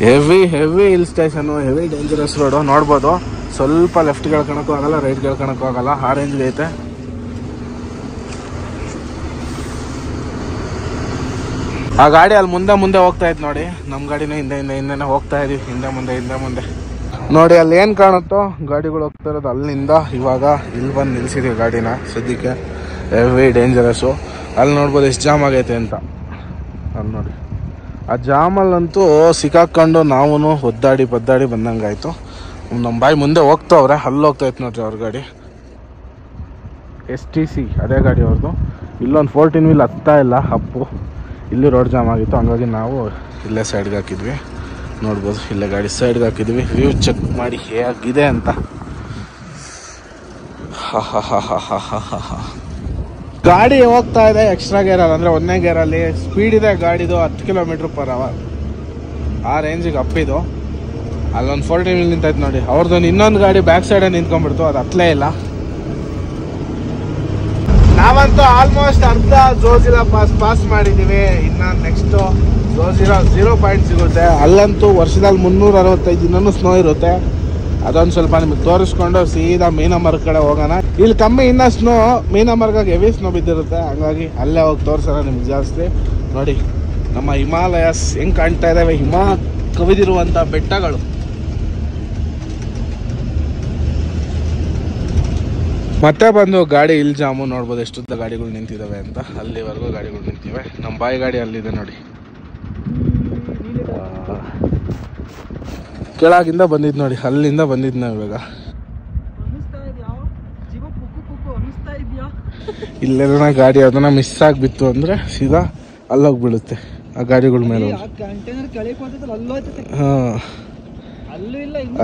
heavy hill station heavy dangerous road ನೋಡ್ಬೋದು ಸ್ವಲ್ಪ ಲೆಫ್ಟ್ ಕೇಳ್ಕೊಳಕ್ಕೂ ಆಗಲ್ಲ ರೈಟ್ ಕೇಳ್ಕೊಳಕ್ಕೂ ಆಗಲ್ಲ ಆ ರೇಂಜ್ಗೆ ಐತೆ ಆ ಗಾಡಿ ಅಲ್ಲಿ ಮುಂದೆ ಹೋಗ್ತಾ ಇತ್ತು ನೋಡಿ ನಮ್ಮ ಗಾಡಿನ ಹಿಂದೆ ಹೋಗ್ತಾ ಇದೀವಿ ಹಿಂದೆ ಮುಂದೆ ನೋಡಿ ಅಲ್ಲಿ ಏನು ಕಾಣುತ್ತೋ ಗಾಡಿಗಳು ಹೋಗ್ತಾ ಇರೋದು ಅಲ್ಲಿಂದ ಇವಾಗ ಇಲ್ಲಿ ಬಂದು ನಿಲ್ಸಿದೀವಿ ಗಾಡಿನ ಸದ್ಯಕ್ಕೆ ಹೆವಿ ಡೇಂಜರಸ್ಸು ಅಲ್ಲಿ ನೋಡ್ಬೋದು ಎಷ್ಟು ಜಾಮ್ ಆಗೈತೆ ಅಂತ ಅಲ್ಲಿ ನೋಡಿ ಆ ಜಾಮಲ್ಲಂತೂ ಸಿಕ್ಕಾಕೊಂಡು ನಾವು ಒದ್ದಾಡಿ ಬಂದಂಗಾಯ್ತು ನಮ್ಮ ಬಾಯಿ ಮುಂದೆ ಹೋಗ್ತಾವ್ರೆ ಅಲ್ಲಿ ಹೋಗ್ತಾಯಿತ್ತು ನೋಡ್ರಿ ಅವ್ರ ಗಾಡಿ STC ಅದೇ ಗಾಡಿ ಅವ್ರದ್ದು ಇಲ್ಲೊಂದು 14 ವೀಲ್ ಹತ್ತಾ ಇಲ್ಲ ಅಪ್ಪು ಇಲ್ಲಿ ರೋಡ್ ಜಾಮ್ ಆಗಿತ್ತು ಹಂಗಾಗಿ ನಾವು ಇಲ್ಲೇ ಸೈಡ್ಗೆ ಹಾಕಿದ್ವಿ ನೋಡ್ಬೋದು ಇಲ್ಲೇ ಗಾಡಿ ಸೈಡ್ಗೆ ಹಾಕಿದ್ವಿ ವ್ಯೂ ಚೆಕ್ ಮಾಡಿ ಹೇಗಿದೆ ಅಂತ ಗಾಡಿ ಹೋಗ್ತಾ ಇದೆ ಎಕ್ಸ್ಟ್ರಾ ಗೇರಲ್ಲಿ ಅಂದರೆ 1ನೇ ಗೇರಲ್ಲಿ ಸ್ಪೀಡ್ ಇದೆ ಗಾಡಿದು 10 km/h ಆ ರೇಂಜಿಗೆ ಅಪ್ಪಿದು ಅಲ್ಲೊಂದು 14 ವೀಲ್ ನಿಂತೈತೆ ನೋಡಿ ಅವ್ರದ್ದೊಂದು ಇನ್ನೊಂದು ಗಾಡಿ ಬ್ಯಾಕ್ ಸೈಡೇ ನಿಂತ್ಕೊಂಡ್ಬಿಡ್ತು ಅದು ಹತ್ತಲೇ ಇಲ್ಲ ನಾವಂತೂ ಆಲ್ಮೋಸ್ಟ್ ಅರ್ಧ ಜೋಜಿಲಾ ಪಾಸ್ ಮಾಡಿದ್ದೀವಿ ಇನ್ನು ನೆಕ್ಸ್ಟು ಜೋಜಿಲಾ 0 ಪಾಯಿಂಟ್ ಸಿಗುತ್ತೆ ಅಲ್ಲಂತೂ ವರ್ಷದಲ್ಲಿ 365 ದಿನನೂ ಸ್ನೋ ಇರುತ್ತೆ ಅದೊಂದು ಸ್ವಲ್ಪ ನಿಮಗೆ ತೋರಿಸ್ಕೊಂಡು ಸೀದಾ ಮೀನಮರ್ಗ ಕಡೆ ಹೋಗೋಣ ಇಲ್ಲಿ ಕಮ್ಮಿ ಇನ್ನೂ ಸ್ನೋ ಮೀನಮರ್ಗಾಗಿ ಹೆವಿ ಸ್ನೋ ಬಿದ್ದಿರುತ್ತೆ ಹಂಗಾಗಿ ಅಲ್ಲೇ ಹೋಗಿ ತೋರಿಸೋಣ ನಿಮ್ಗೆ ಜಾಸ್ತಿ ನೋಡಿ ನಮ್ಮ ಹಿಮಾಲಯಸ್ ಹೆಂಗೆ ಕಾಣ್ತಾ ಇದ್ದಾವೆ ಹಿಮ ಕವಿದಿರುವಂಥ ಬೆಟ್ಟಗಳು ಮತ್ತೆ ಬಂದು ಗಾಡಿ ಇಲ್ಲಿ ಜಾಮು ನೋಡ್ಬೋದು ಎಷ್ಟುದ್ದ ಗಾಡಿಗಳು ನಿಂತಿದ್ದಾವೆ ಅಂತ ಅಲ್ಲಿವರೆಗೂ ಗಾಡಿಗಳು ನಿಂತಿವೆ ನಮ್ಮ ಬಾಯಿ ಗಾಡಿ ಅಲ್ಲಿದೆ ನೋಡಿ ಕೆಳಗಿಂದ ಬಂದಿದ್ದು ನೋಡಿ ಅಲ್ಲಿಂದ ಬಂದಿದ್ದು ನಾವು ಇವಾಗ ಇಲ್ಲೆಲ್ಲ ಗಾಡಿ ಅದನ್ನ ಮಿಸ್ ಆಗಿಬಿತ್ತು ಅಂದರೆ ಸೀದಾ ಅಲ್ಲೋಗಿ ಬೀಳುತ್ತೆ ಆ ಗಾಡಿಗಳ ಮೇಲೆ ಹಾಂ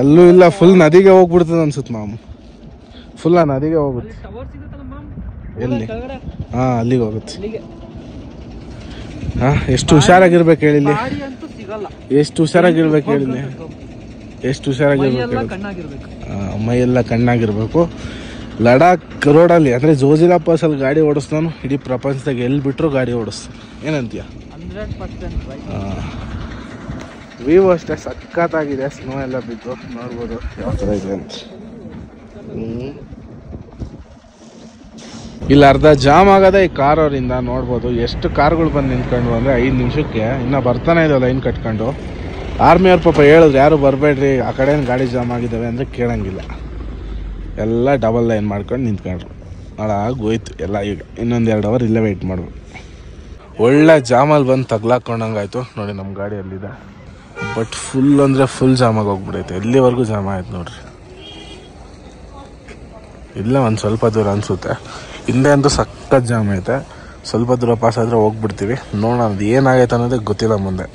ಅಲ್ಲೂ ಇಲ್ಲ ಫುಲ್ ನದಿಗೆ ಹೋಗ್ಬಿಡ್ತದೆ ಅನ್ಸುತ್ತೆ ಮಾಮು ಫುಲ್ ನದಿಗೆ ಹೋಗುತ್ತೆ ಎಲ್ಲಿ ಹಾಂ ಅಲ್ಲಿಗೆ ಹೋಗುತ್ತೆ ಹಾಂ ಎಷ್ಟು ಹುಷಾರಾಗಿರ್ಬೇಕು ಹೇಳಿಲ್ಲಿ ಎಷ್ಟು ಹುಷಾರಾಗಿರ್ಬೇಕು ಹೇಳಿಲ್ಲಿ ಎಷ್ಟು ಹುಷಾರಾಗಿರ್ಬೇಕು ಮೈಯೆಲ್ಲ ಕಣ್ಣಾಗಿರ್ಬೇಕು ಲಡಾಖ್ ರೋಡಲ್ಲಿ ಅಂದರೆ ಜೋಜಿಲಾ ಪಾಸಲ್ಲಿ ಗಾಡಿ ಓಡಿಸ್ತಾನು ಇಡೀ ಪ್ರಪಂಚದಾಗ ಎಲ್ಲಿ ಬಿಟ್ಟರು ಗಾಡಿ ಓಡಿಸ್ತಾನೆ ಏನಂತೀಯ ವ್ಯೂ ಅಷ್ಟೇ ಸಖತ್ತಾಗಿದೆ ಸ್ನೋ ಎಲ್ಲ ಬಿದ್ದು ನೋಡ್ಬೋದು ಯಾವ ಥರ ಇದೆ ಅಂತ ಇಲ್ಲಿ ಅರ್ಧ ಜಾಮ್ ಆಗದೆ ಈ ಕಾರ್ ಅವರಿಂದ ನೋಡ್ಬೋದು ಎಷ್ಟು ಕಾರ್ಗಳು ಬಂದು ನಿಂತ್ಕೊಂಡ್ರು ಅಂದರೆ 5 ನಿಮಿಷಕ್ಕೆ ಇನ್ನೂ ಬರ್ತಾನೆ ಇದೆ ಲೈನ್ ಕಟ್ಕೊಂಡು ಆರ್ಮಿಯವ್ರ ಪಾಪ ಹೇಳಿದ್ರು ಯಾರು ಬರಬೇಡ್ರಿ ಆ ಕಡೆ ಗಾಡಿ ಜಾಮ್ ಆಗಿದ್ದಾವೆ ಅಂದರೆ ಕೇಳಂಗಿಲ್ಲ ಎಲ್ಲ ಡಬಲ್ ಲೈನ್ ಮಾಡ್ಕೊಂಡು ನಿಂತ್ಕೊಂಡ್ರು ಹಾಳಾಗೋಯ್ತು ಎಲ್ಲ ಈಗ ಇನ್ನೊಂದು 2 ಅವರ್ ಇಲ್ಲೇ ವೆಯ್ಟ್ ಮಾಡ್ಬೇಕು ಒಳ್ಳೆ ಜಾಮಲ್ಲಿ ಬಂದು ತಗ್ಲಾಕೊಂಡಂಗಾಯ್ತು ನೋಡಿ ನಮ್ಮ ಗಾಡಿ ಅಲ್ಲಿದೆ ಬಟ್ ಫುಲ್ ಅಂದರೆ ಫುಲ್ ಜಾಮಾಗಿ ಹೋಗ್ಬಿಡೈತೆ ಎಲ್ಲಿವರೆಗೂ ಜಾಮ್ ಆಯ್ತು ನೋಡ್ರಿ ಇಲ್ಲ ಒಂದು ಸ್ವಲ್ಪ ದೂರ ಅನಿಸುತ್ತೆ ಹಿಂದೆ ಅಂತೂ ಸಖತ್ ಜಾಮ್ ಐತೆ ಸ್ವಲ್ಪ ದೂರ ಪಾಸ್ ಆದರೆ ಹೋಗ್ಬಿಡ್ತೀವಿ ನೋಡೋಣ ಅದು ಏನಾಗೈತೆ ಅನ್ನೋದೇ ಗೊತ್ತಿಲ್ಲ ಮುಂದೆ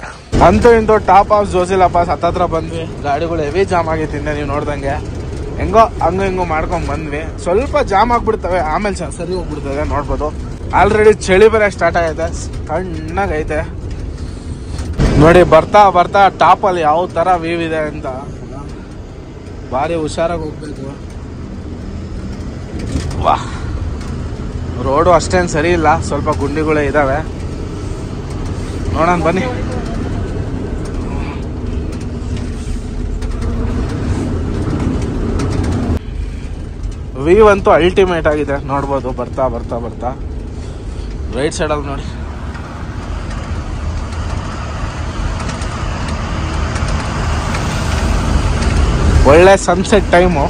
ಅಂತೂ ಇಂತೂ ಟಾಪ್ ಆಫ್ ಜೋಜಿಲಾ ಪಾಸ್ ಹತ್ತತ್ರ ಬಂದ್ವಿ ಗಾಡಿಗಳು ಹೆವಿ ಜಾಮ್ ಆಗೈತೆ ಹಿಂದೆ ನೀವು ನೋಡ್ದಂಗೆ ಹೆಂಗೋ ಹಂಗೋ ಮಾಡ್ಕೊಂಡು ಬಂದ್ವಿ ಸ್ವಲ್ಪ ಜಾಮ್ ಆಗಿಬಿಡ್ತವೆ ಆಮೇಲೆ ಸರಿ ಹೋಗ್ಬಿಡ್ತವೆ ನೋಡ್ಬೋದು ಆಲ್ರೆಡಿ ಚಳಿ ಬೇರೆ ಸ್ಟಾರ್ಟ್ ಆಗೈತೆ ತಣ್ಣಗೈತೆ ನೋಡಿ ಬರ್ತಾ ಟಾಪಲ್ಲಿ ಯಾವ ಥರ ವ್ಯೂ ಇದೆ ಅಂತ ಭಾರಿ ಹುಷಾರಾಗಿ ಹೋಗ್ಬೇಕು ವಾಹ್ ರೋಡು ಅಷ್ಟೇನು ಸರಿ ಇಲ್ಲ ಸ್ವಲ್ಪ ಗುಂಡಿಗಳೇ ಇದ್ದಾವೆ ನೋಡೋಣ ಬನ್ನಿ ವ್ಯೂ ಅಂತೂ ಅಲ್ಟಿಮೇಟ್ ಆಗಿದೆ ನೋಡ್ಬೋದು ಬರ್ತಾ ರೈಟ್ ಸೈಡಲ್ಲಿ ನೋಡಿ ಒಳ್ಳೆ ಸನ್ಸೆಟ್ ಟೈಮು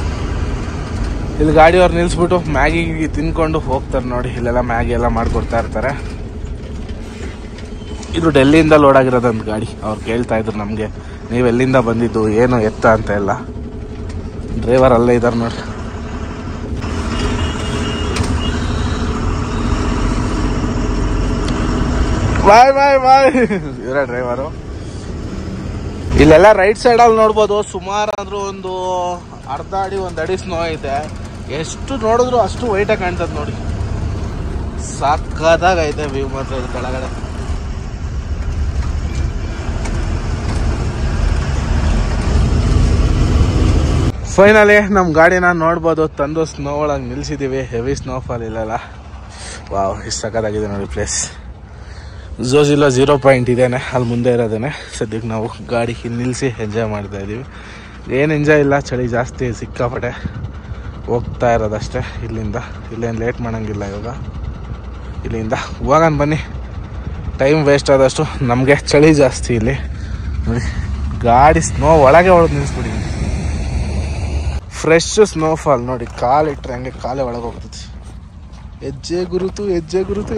ಇಲ್ಲಿ ಗಾಡಿಯವ್ರು ನಿಲ್ಲಿಸ್ಬಿಟ್ಟು ಮ್ಯಾಗಿ ತಿನ್ಕೊಂಡು ಹೋಗ್ತಾರೆ ನೋಡಿ ಇಲ್ಲೆಲ್ಲ ಮ್ಯಾಗಿ ಎಲ್ಲ ಮಾಡಿಕೊಡ್ತಾ ಇರ್ತಾರೆ ಇದು ಡೆಲ್ಲಿಯಿಂದ ಲೋಡ್ ಆಗಿರೋದಂತ ಗಾಡಿ ಅವ್ರು ಕೇಳ್ತಾ ಇದ್ರು ನಮಗೆ ನೀವು ಎಲ್ಲಿಂದ ಬಂದಿದ್ದು ಏನು ಎತ್ತ ಅಂತ ಎಲ್ಲ ಡ್ರೈವರ್ ಅಲ್ಲೇ ಇದ್ದಾರೆ ನೋಡಿ. ಬಾಯ್ ಬಾಯ್ ಬಾಯ್. ಇವರೇ ಡ್ರೈವರು. ಇಲ್ಲೆಲ್ಲ ರೈಟ್ ಸೈಡಲ್ಲಿ ನೋಡ್ಬೋದು, ಸುಮಾರು ಅಂದ್ರೂ ಒಂದು ಅರ್ಧ ಅಡಿ 1 ಅಡಿ ಸ್ನೋ ಐತೆ. ಎಷ್ಟು ನೋಡಿದ್ರು ಅಷ್ಟು ವೈಟಾಗಿ ಕಾಣ್ತದೆ ನೋಡಿ. ಸಕ್ಕತ್ತಾಗೈತೆ ವ್ಯೂ ಮಾತ್ರ ಇದು ಕೆಳಗಡೆ. ಫೈನಲಿ ನಮ್ಮ ಗಾಡಿನ ನೋಡ್ಬೋದು, ತಂದು ಸ್ನೋ ಒಳಗೆ ನಿಲ್ಸಿದ್ದೀವಿ. ಹೆವಿ ಸ್ನೋಫಾಲ್ ಇಲ್ಲಲ್ಲ. ವಾವ್, ಇಷ್ಟು ಸಕ್ಕತ್ತಾಗಿದೆ ನೋಡಿ ಪ್ಲೇಸ್. ಝೋಜಿಲಾ 0 ಪಾಯಿಂಟ್ ಇದೇನೆ, ಅಲ್ಲಿ ಮುಂದೆ ಇರೋದೇನೆ. ಸದ್ಯಕ್ಕೆ ನಾವು ಗಾಡಿ ನಿಲ್ಲಿಸಿ ಎಂಜಾಯ್ ಮಾಡ್ತಾ ಇದ್ದೀವಿ. ಏನು ಎಂಜಾಯ್ ಇಲ್ಲ, ಚಳಿ ಜಾಸ್ತಿ ಸಿಕ್ಕಾಪಟ್ಟೆ. ಹೋಗ್ತಾ ಇರೋದಷ್ಟೇ ಇಲ್ಲಿಂದ. ಇಲ್ಲೇನು ಲೇಟ್ ಮಾಡೋಂಗಿಲ್ಲ ಇವಾಗ. ಇಲ್ಲಿಂದ ಹೋಗೋಣ ಬನ್ನಿ. ಟೈಮ್ ವೇಸ್ಟ್ ಆದಷ್ಟು ನಮಗೆ ಚಳಿ ಜಾಸ್ತಿ ಇಲ್ಲಿ ನೋಡಿ. ಗಾಡಿ ಸ್ನೋ ಒಳಗೆ ಹೊಡೆದು ನಿಲ್ಲಿಸ್ಬಿಡಿ. ಫ್ರೆಶ್ ಸ್ನೋಫಾಲ್ ನೋಡಿ. ಕಾಲಿಟ್ರೆ ಹಂಗೆ ಕಾಲೇ ಒಳಗೆ ಹೋಗ್ತದೆ. ಹೆಜ್ಜೆ ಗುರುತು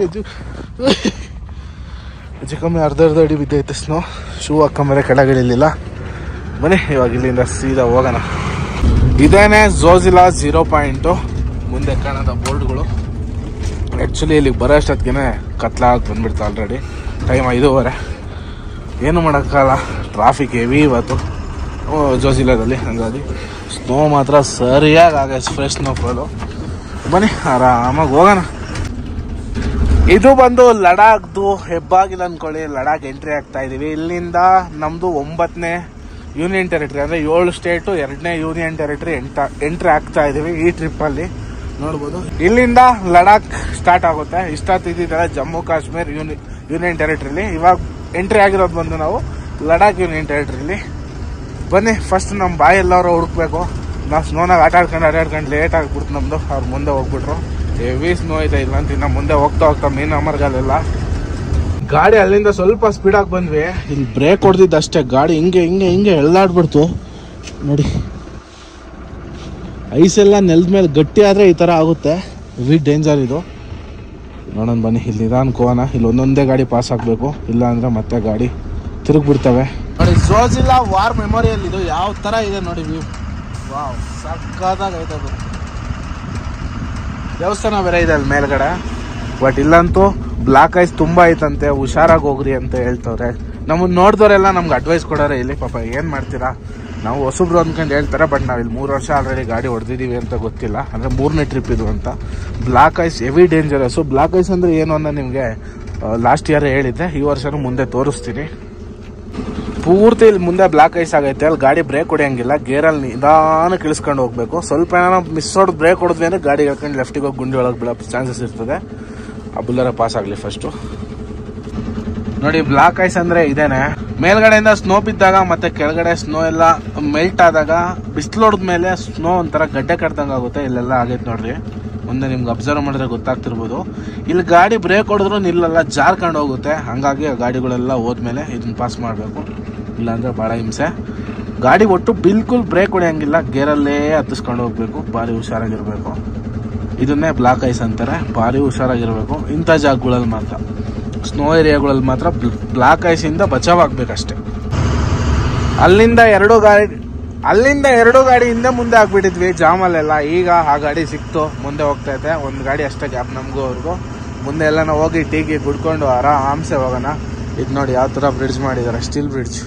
ಹೆಚ್ಚು ಕಮ್ಮಿ ಅರ್ಧ ಅಡಿ ಬಿದ್ದೈತೆ ಸ್ನೋ. ಶೂ ಹಾಕೊಂಬರೆ ಕೆಳಗಿಳಿಲಿಲ್ಲ. ಬನ್ನಿ ಇವಾಗ ಇಲ್ಲಿಂದ ಸೀದಾ ಹೋಗೋಣ. ಇದೇನೆ ಝೋಜಿಲಾ 0 ಪಾಯಿಂಟು. ಮುಂದೆ ಕಾಣೋದ ಬೋರ್ಡ್ಗಳು. ಆ್ಯಕ್ಚುಲಿ ಇಲ್ಲಿಗೆ ಬರೋ ಅಷ್ಟೊತ್ತಿಗೆ ಕತ್ಲಾಗಿ ಬಂದ್ಬಿಡ್ತು ಆಲ್ರೆಡಿ. ಟೈಮ್ 5:30. ಏನು ಮಾಡೋಕ್ಕಾಗಲ್ಲ, ಟ್ರಾಫಿಕ್ ಹೆವಿ ಇವತ್ತು ಝೋಜಿಲಾದಲ್ಲಿ. ಹಾಗಾಗಿ ಸ್ನೋ ಮಾತ್ರ ಸರಿಯಾಗಿ ಆಗೈತೆ, ಫ್ರೆಶ್ ಸ್ನೋಫಾಲು. ಬನ್ನಿ ಆರಾಮಾಗಿ ಹೋಗೋಣ. ಇದು ಬಂದು ಲಡಾಖ್ದು ಹೆಬ್ಬಾಗಿಲು ಅಂದ್ಕೊಳ್ಳಿ. ಲಡಾಖ್ ಎಂಟ್ರಿ ಆಗ್ತಾ ಇದೀವಿ. ಇಲ್ಲಿಂದ ನಮ್ದು 9ನೇ ಯೂನಿಯನ್ ಟೆರಿಟರಿ, ಅಂದರೆ 7 ಸ್ಟೇಟು 2ನೇ ಯೂನಿಯನ್ ಟೆರಿಟರಿ ಎಂಟ್ರಿ ಆಗ್ತಾ ಇದೀವಿ ಈ ಟ್ರಿಪ್ಪಲ್ಲಿ. ನೋಡ್ಬೋದು ಇಲ್ಲಿಂದ ಲಡಾಖ್ ಸ್ಟಾರ್ಟ್ ಆಗುತ್ತೆ. ಇಷ್ಟೊತ್ತಿದ್ದರೆ ಜಮ್ಮು ಕಾಶ್ಮೀರ್ ಯೂನಿಯನ್ ಟೆರಿಟರಿಲಿ. ಇವಾಗ ಎಂಟ್ರಿ ಆಗಿರೋದು ಬಂದು ನಾವು ಲಡಾಖ್ ಯೂನಿಯನ್ ಟೆರಿಟರಿಲಿ. ಬನ್ನಿ ಫಸ್ಟ್ ನಮ್ಮ ಬಾಯಿ ಎಲ್ಲರೂ ಹುಡುಕ್ಬೇಕು. ನಾವು ಸ್ನೋನಾಗ ಆಟಾಡ್ಕೊಂಡು ಲೇಟ್ ಆಗಿಬಿಡ್ತು ನಮ್ಮದು. ಅವ್ರು ಮುಂದೆ ಹೋಗ್ಬಿಟ್ರು. ಹೆವಿ ಸ್ನೋ ಇದೆ ಇಲ್ಲ ಅಂತ. ಇನ್ನು ಮುಂದೆ ಹೋಗ್ತಾ ಮೀನ್ ಅಮರ್ಗಲ್ಲೆಲ್ಲ. ಗಾಡಿ ಅಲ್ಲಿಂದ ಸ್ವಲ್ಪ ಸ್ಪೀಡಾಗಿ ಬಂದ್ವಿ. ಇಲ್ಲಿ ಬ್ರೇಕ್ ಹೊಡೆದಿದ್ದು ಅಷ್ಟೇ, ಗಾಡಿ ಹಿಂಗೆ ಎಳ್ದಾಡ್ಬಿಡ್ತು ನೋಡಿ. ಐಸೆಲ್ಲ ನೆಲದ ಮೇಲೆ ಗಟ್ಟಿ ಆದರೆ ಈ ಥರ ಆಗುತ್ತೆ. ಹೆವಿ ಡೇಂಜರ್ ಇದು. ನೋಡೋಣ ಬನ್ನಿ. ಇಲ್ಲಿ ನಿಧಾನಕ್ಕೆ ಹೋಗೋಣ. ಇಲ್ಲಿ ಒಂದೊಂದೇ ಗಾಡಿ ಪಾಸ್ ಆಗಬೇಕು, ಇಲ್ಲ ಅಂದರೆ ಮತ್ತೆ ಗಾಡಿ ತಿರುಗಿಬಿಡ್ತವೆ ನೋಡಿ. ಝೋಜಿಲಾ ವಾರ್ ಮೆಮೋರಿಯಲ್ ಇದು ಯಾವ ಥರ ಇದೆ ನೋಡಿ ವ್ಯೂ. ವಾವ್, ಸಕ್ಕತ್ತಾಗೈತೆ ಅದು. ದೇವಸ್ಥಾನ ಬೇರೆ ಇದೆ ಅಲ್ಲಿ ಮೇಲ್ಗಡೆ. ಬಟ್ ಇಲ್ಲಂತೂ ಬ್ಲಾಕ್ ಐಸ್ ತುಂಬ ಐತಂತೆ, ಹುಷಾರಾಗಿ ಹೋಗ್ರಿ ಅಂತ ಹೇಳ್ತವ್ರೆ. ನಮ್ಮನ್ನು ನೋಡಿದವರೆಲ್ಲ ನಮ್ಗೆ ಅಡ್ವೈಸ್ ಕೊಡೋರೆ ಇಲ್ಲಿ. ಪಾಪ ಏನು ಮಾಡ್ತೀರಾ, ನಾವು ಹೊಸಬ್ರು ಅಂದ್ಕೊಂಡು ಹೇಳ್ತಾರೆ. ಬಟ್ ನಾವು ಇಲ್ಲಿ 3 ವರ್ಷ ಆಲ್ರೆಡಿ ಗಾಡಿ ಹೊಡೆದಿದ್ದೀವಿ ಅಂತ ಗೊತ್ತಿಲ್ಲ. ಅಂದರೆ 3ನೇ ಟ್ರಿಪ್ ಇದು ಅಂತ. Black ice heavy dangerous. Black ice ಅಂದರೆ ಏನು ಅನ್ನೋ ನಿಮಗೆ ಲಾಸ್ಟ್ ಇಯರ್ ಹೇಳಿದ್ದೆ. ಈ ವರ್ಷನೂ ಮುಂದೆ ತೋರಿಸ್ತೀನಿ. ಪೂರ್ತಿ ಇಲ್ಲಿ ಮುಂದೆ ಬ್ಲಾಕ್ ಐಸ್ ಆಗೈತೆ. ಅಲ್ಲಿ ಗಾಡಿ ಬ್ರೇಕ್ ಹೊಡೆಯಂಗಿಲ್ಲ. ಗೇರಲ್ಲಿ ನಿಧಾನಕ್ಕೆ ಇಳಿಸ್ಕೊಂಡು ಹೋಗ್ಬೇಕು. ಸ್ವಲ್ಪ ಏನೋ ಮಿಸ್ ಹೊಡೆದು ಬ್ರೇಕ್ ಹೊಡೆದ್ವಿ ಅಂದರೆ ಗಾಡಿ ಹೇಳ್ಕೊಂಡು ಲೆಫ್ಟಿಗೆ ಹೋಗಿ ಗುಂಡಿ ಒಳಗೆ ಬೀಳೋ ಚಾನ್ಸಸ್ ಇರ್ತದೆ. ಆ ಬುಲ್ಲರ ಪಾಸ್ ಆಗಲಿ ಫಸ್ಟು ನೋಡಿ. ಬ್ಲಾಕ್ ಐಸ್ ಅಂದರೆ ಇದೇನೆ. ಮೇಲ್ಗಡೆಯಿಂದ ಸ್ನೋ ಬಿದ್ದಾಗ ಮತ್ತೆ ಕೆಳಗಡೆ ಸ್ನೋ ಎಲ್ಲ ಮೆಲ್ಟ್ ಆದಾಗ ಬಿಸಿಲು ಹೊಡೆದ ಮೇಲೆ ಸ್ನೋ ಒಂಥರ ಗಡ್ಡೆ ಕಟ್ದಂಗೆ ಆಗುತ್ತೆ. ಇಲ್ಲೆಲ್ಲ ಆಗೈತೆ ನೋಡ್ರಿ. ಮುಂದೆ ನಿಮ್ಗೆ ಅಬ್ಸರ್ವ್ ಮಾಡಿದ್ರೆ ಗೊತ್ತಾಗ್ತಿರ್ಬೋದು. ಇಲ್ಲಿ ಗಾಡಿ ಬ್ರೇಕ್ ಹೊಡೆದ್ರು ನಿಲ್ಲಲ್ಲ, ಜಾರ್ಕೊಂಡು ಹೋಗುತ್ತೆ. ಹಂಗಾಗಿ ಗಾಡಿಗಳೆಲ್ಲ ಹೋದ್ಮೇಲೆ ಇದನ್ನ ಪಾಸ್ ಮಾಡಬೇಕು, ಇಲ್ಲಾಂದರೆ ಭಾಳ ಹಿಂಸೆ. ಗಾಡಿ ಒಟ್ಟು ಬಿಲ್ಕುಲ್ ಬ್ರೇಕ್ ಹೊಡೆಯಂಗಿಲ್ಲ, ಗೇರಲ್ಲೇ ಹತ್ತಿಸ್ಕೊಂಡು ಹೋಗ್ಬೇಕು. ಭಾರಿ ಹುಷಾರಾಗಿರ್ಬೇಕು. ಇದನ್ನೇ ಬ್ಲಾಕ್ ಐಸ್ ಅಂತಾರೆ. ಭಾರಿ ಹುಷಾರಾಗಿರ್ಬೇಕು ಇಂಥ ಜಾಗಗಳಲ್ಲಿ ಮಾತ್ರ. ಸ್ನೋ ಏರಿಯಾಗಳಲ್ಲಿ ಮಾತ್ರ ಬ್ಲಾಕ್ ಐಸಿಂದ ಬಚಾವಾಗಬೇಕಷ್ಟೆ. ಅಲ್ಲಿಂದ ಎರಡು ಗಾಡಿ ಹಿಂದೆ ಮುಂದೆ ಆಗ್ಬಿಟ್ಟಿದ್ವಿ ಜಾಮಲ್ಲೆಲ್ಲ. ಈಗ ಆ ಗಾಡಿ ಸಿಕ್ತು, ಮುಂದೆ ಹೋಗ್ತೈತೆ. ಒಂದು ಗಾಡಿ ಅಷ್ಟೇ ಗ್ಯಾಪ್ ನಮಗೂ ಅವ್ರಿಗೂ. ಮುಂದೆ ಎಲ್ಲ ನಾವು ಹೋಗಿ ಟೀಗೆ ಕುಡ್ಕೊಂಡು ಆರಾಮ್ಸೆ ಹೋಗೋಣ. ಇದು ನೋಡಿ ಯಾವ ಥರ ಬ್ರಿಡ್ಜ್ ಮಾಡಿದ್ದಾರೆ, ಸ್ಟೀಲ್ ಬ್ರಿಡ್ಜ್.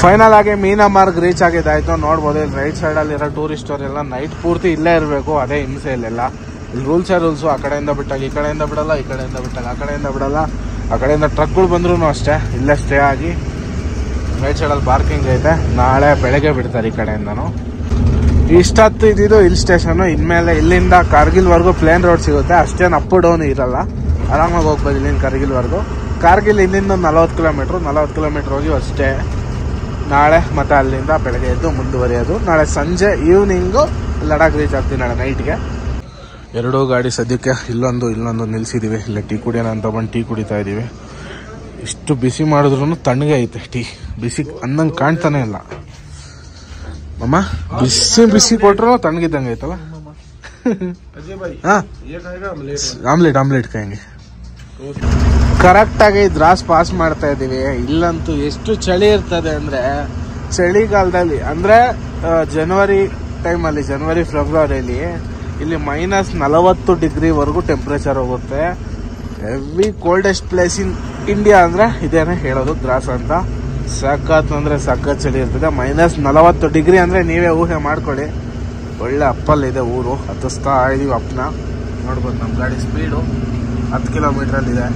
ಫೈನಲ್ ಆಗಿ ಮೀನಮಾರ್ಗ್ ರೀಚ್ ಆಗಿದ್ದಾಯ್ತು. ನೋಡ್ಬೋದು ಇಲ್ಲಿ ರೈಟ್ ಸೈಡಲ್ಲಿರೋ ಟೂರಿಸ್ಟ್ ಅವರೆಲ್ಲ ನೈಟ್ ಪೂರ್ತಿ ಇಲ್ಲೇ ಇರಬೇಕು. ಅದೇ ಹಿಂಸೆ ಇಲ್ಲೆಲ್ಲ. ಇಲ್ಲಿ ರೂಲ್ಸೇ ರೂಲ್ಸು. ಆ ಕಡೆಯಿಂದ ಬಿಟ್ಟಾಗ ಈ ಕಡೆಯಿಂದ ಬಿಡಲ್ಲ, ಈ ಕಡೆಯಿಂದ ಬಿಟ್ಟಾಗ ಆ ಕಡೆಯಿಂದ ಬಿಡಲ್ಲ. ಆ ಕಡೆಯಿಂದ ಟ್ರಕ್ಗಳು ಬಂದ್ರೂ ಅಷ್ಟೇ ಇಲ್ಲೇ ಸ್ಟೇ ಆಗಿ. ರೈಟ್ ಸೈಡಲ್ಲಿ ಪಾರ್ಕಿಂಗ್ ಐತೆ. ನಾಳೆ ಬೆಳಗ್ಗೆ ಬಿಡ್ತಾರೆ ಈ ಕಡೆಯಿಂದನು. ಇಷ್ಟೊತ್ತು ಇದ್ದಿದ್ದು ಹಿಲ್ ಸ್ಟೇಷನು. ಇನ್ಮೇಲೆ ಇಲ್ಲಿಂದ ಕಾರ್ಗಿಲ್ವರೆಗೂ ಪ್ಲೇನ್ ರೋಡ್ ಸಿಗುತ್ತೆ. ಅಷ್ಟೇನು ಅಪ್ ಡೌನ್ ಇರಲ್ಲ, ಆರಾಮಾಗಿ ಹೋಗ್ಬೋದು ಇಲ್ಲಿಂದ ಕಾರ್ಗಿಲ್ವರೆಗೂ. ಕಾರ್ಗಿಲ್ ಇಲ್ಲಿಂದ 40 ಕಿಲೋಮೀಟ್ರ್ ಹೋಗಿ ಅಷ್ಟೇ. ನಾಳೆ ಮತ್ತೆ ಅಲ್ಲಿಂದ ಬೆಳಗ್ಗೆ ಎದ್ದು ಮುಂದುವರಿಯೋದು. ನಾಳೆ ಸಂಜೆ ಈವ್ನಿಂಗು ಲಡಾಖ್ ರೀಚ್ ಆಗ್ತೀವಿ ನಾಳೆ ನೈಟ್ಗೆ. ಎರಡೂ ಗಾಡಿ ಸದ್ಯಕ್ಕೆ ಇಲ್ಲೊಂದು ನಿಲ್ಸಿದ್ದೀವಿ. ಇಲ್ಲ ಟೀ ಕುಡಿಯೋಣ ಅಂತ ಬಂದು ಟೀ ಕುಡಿತಾ ಇದ್ದೀವಿ. ಇಷ್ಟು ಬಿಸಿ ಮಾಡಿದ್ರು ತಣ್ಣಗೆ ಐತೆ ಟೀ. ಬಿಸಿ ಅಂದಂಗೆ ಕಾಣ್ತಾನೆ ಇಲ್ಲ ಅಮ್ಮ. ಬಿಸಿ ಕೊಟ್ರು ತಣ್ಣಗಿದ್ದಂಗೆ ಐತಲ್ಲ. ಆಮ್ಲೆಟ್ ಕಾಯಂಗೆ ಕರೆಕ್ಟಾಗಿ ದ್ರಾಸ್ ಪಾಸ್ ಮಾಡ್ತಾ ಇದ್ದೀವಿ. ಇಲ್ಲಂತೂ ಎಷ್ಟು ಚಳಿ ಇರ್ತದೆ ಅಂದರೆ ಚಳಿಗಾಲದಲ್ಲಿ ಅಂದರೆ ಜನವರಿ ಟೈಮಲ್ಲಿ, ಜನವರಿ ಫೆಬ್ರವರಿಯಲ್ಲಿ ಇಲ್ಲಿ -40 ಡಿಗ್ರಿವರೆಗೂ ಟೆಂಪ್ರೇಚರ್ ಹೋಗುತ್ತೆ. Heavy coldest place in India ಅಂದರೆ ಇದೇನೆ ಹೇಳೋದು, ದ್ರಾಸ ಅಂತ. ಸಖತ್ ಅಂದರೆ ಸಖತ್ ಚಳಿ ಇರ್ತದೆ. -40 ಡಿಗ್ರಿ ಅಂದರೆ ನೀವೇ ಊಹೆ ಮಾಡ್ಕೊಳ್ಳಿ. ಒಳ್ಳೆ ಅಪ್ಪಲ್ಲಿದೆ ಊರು. ಹತ್ತಿಸ್ತಾ ಇದೀವಿ ಅಪ್ಪನ. ನೋಡ್ಬೋದು ನಮ್ಮ ಗಾಡಿ ಸ್ಪೀಡು 10 ಕಿಲೋಮೀಟ್ರಲ್ಲಿದೆ.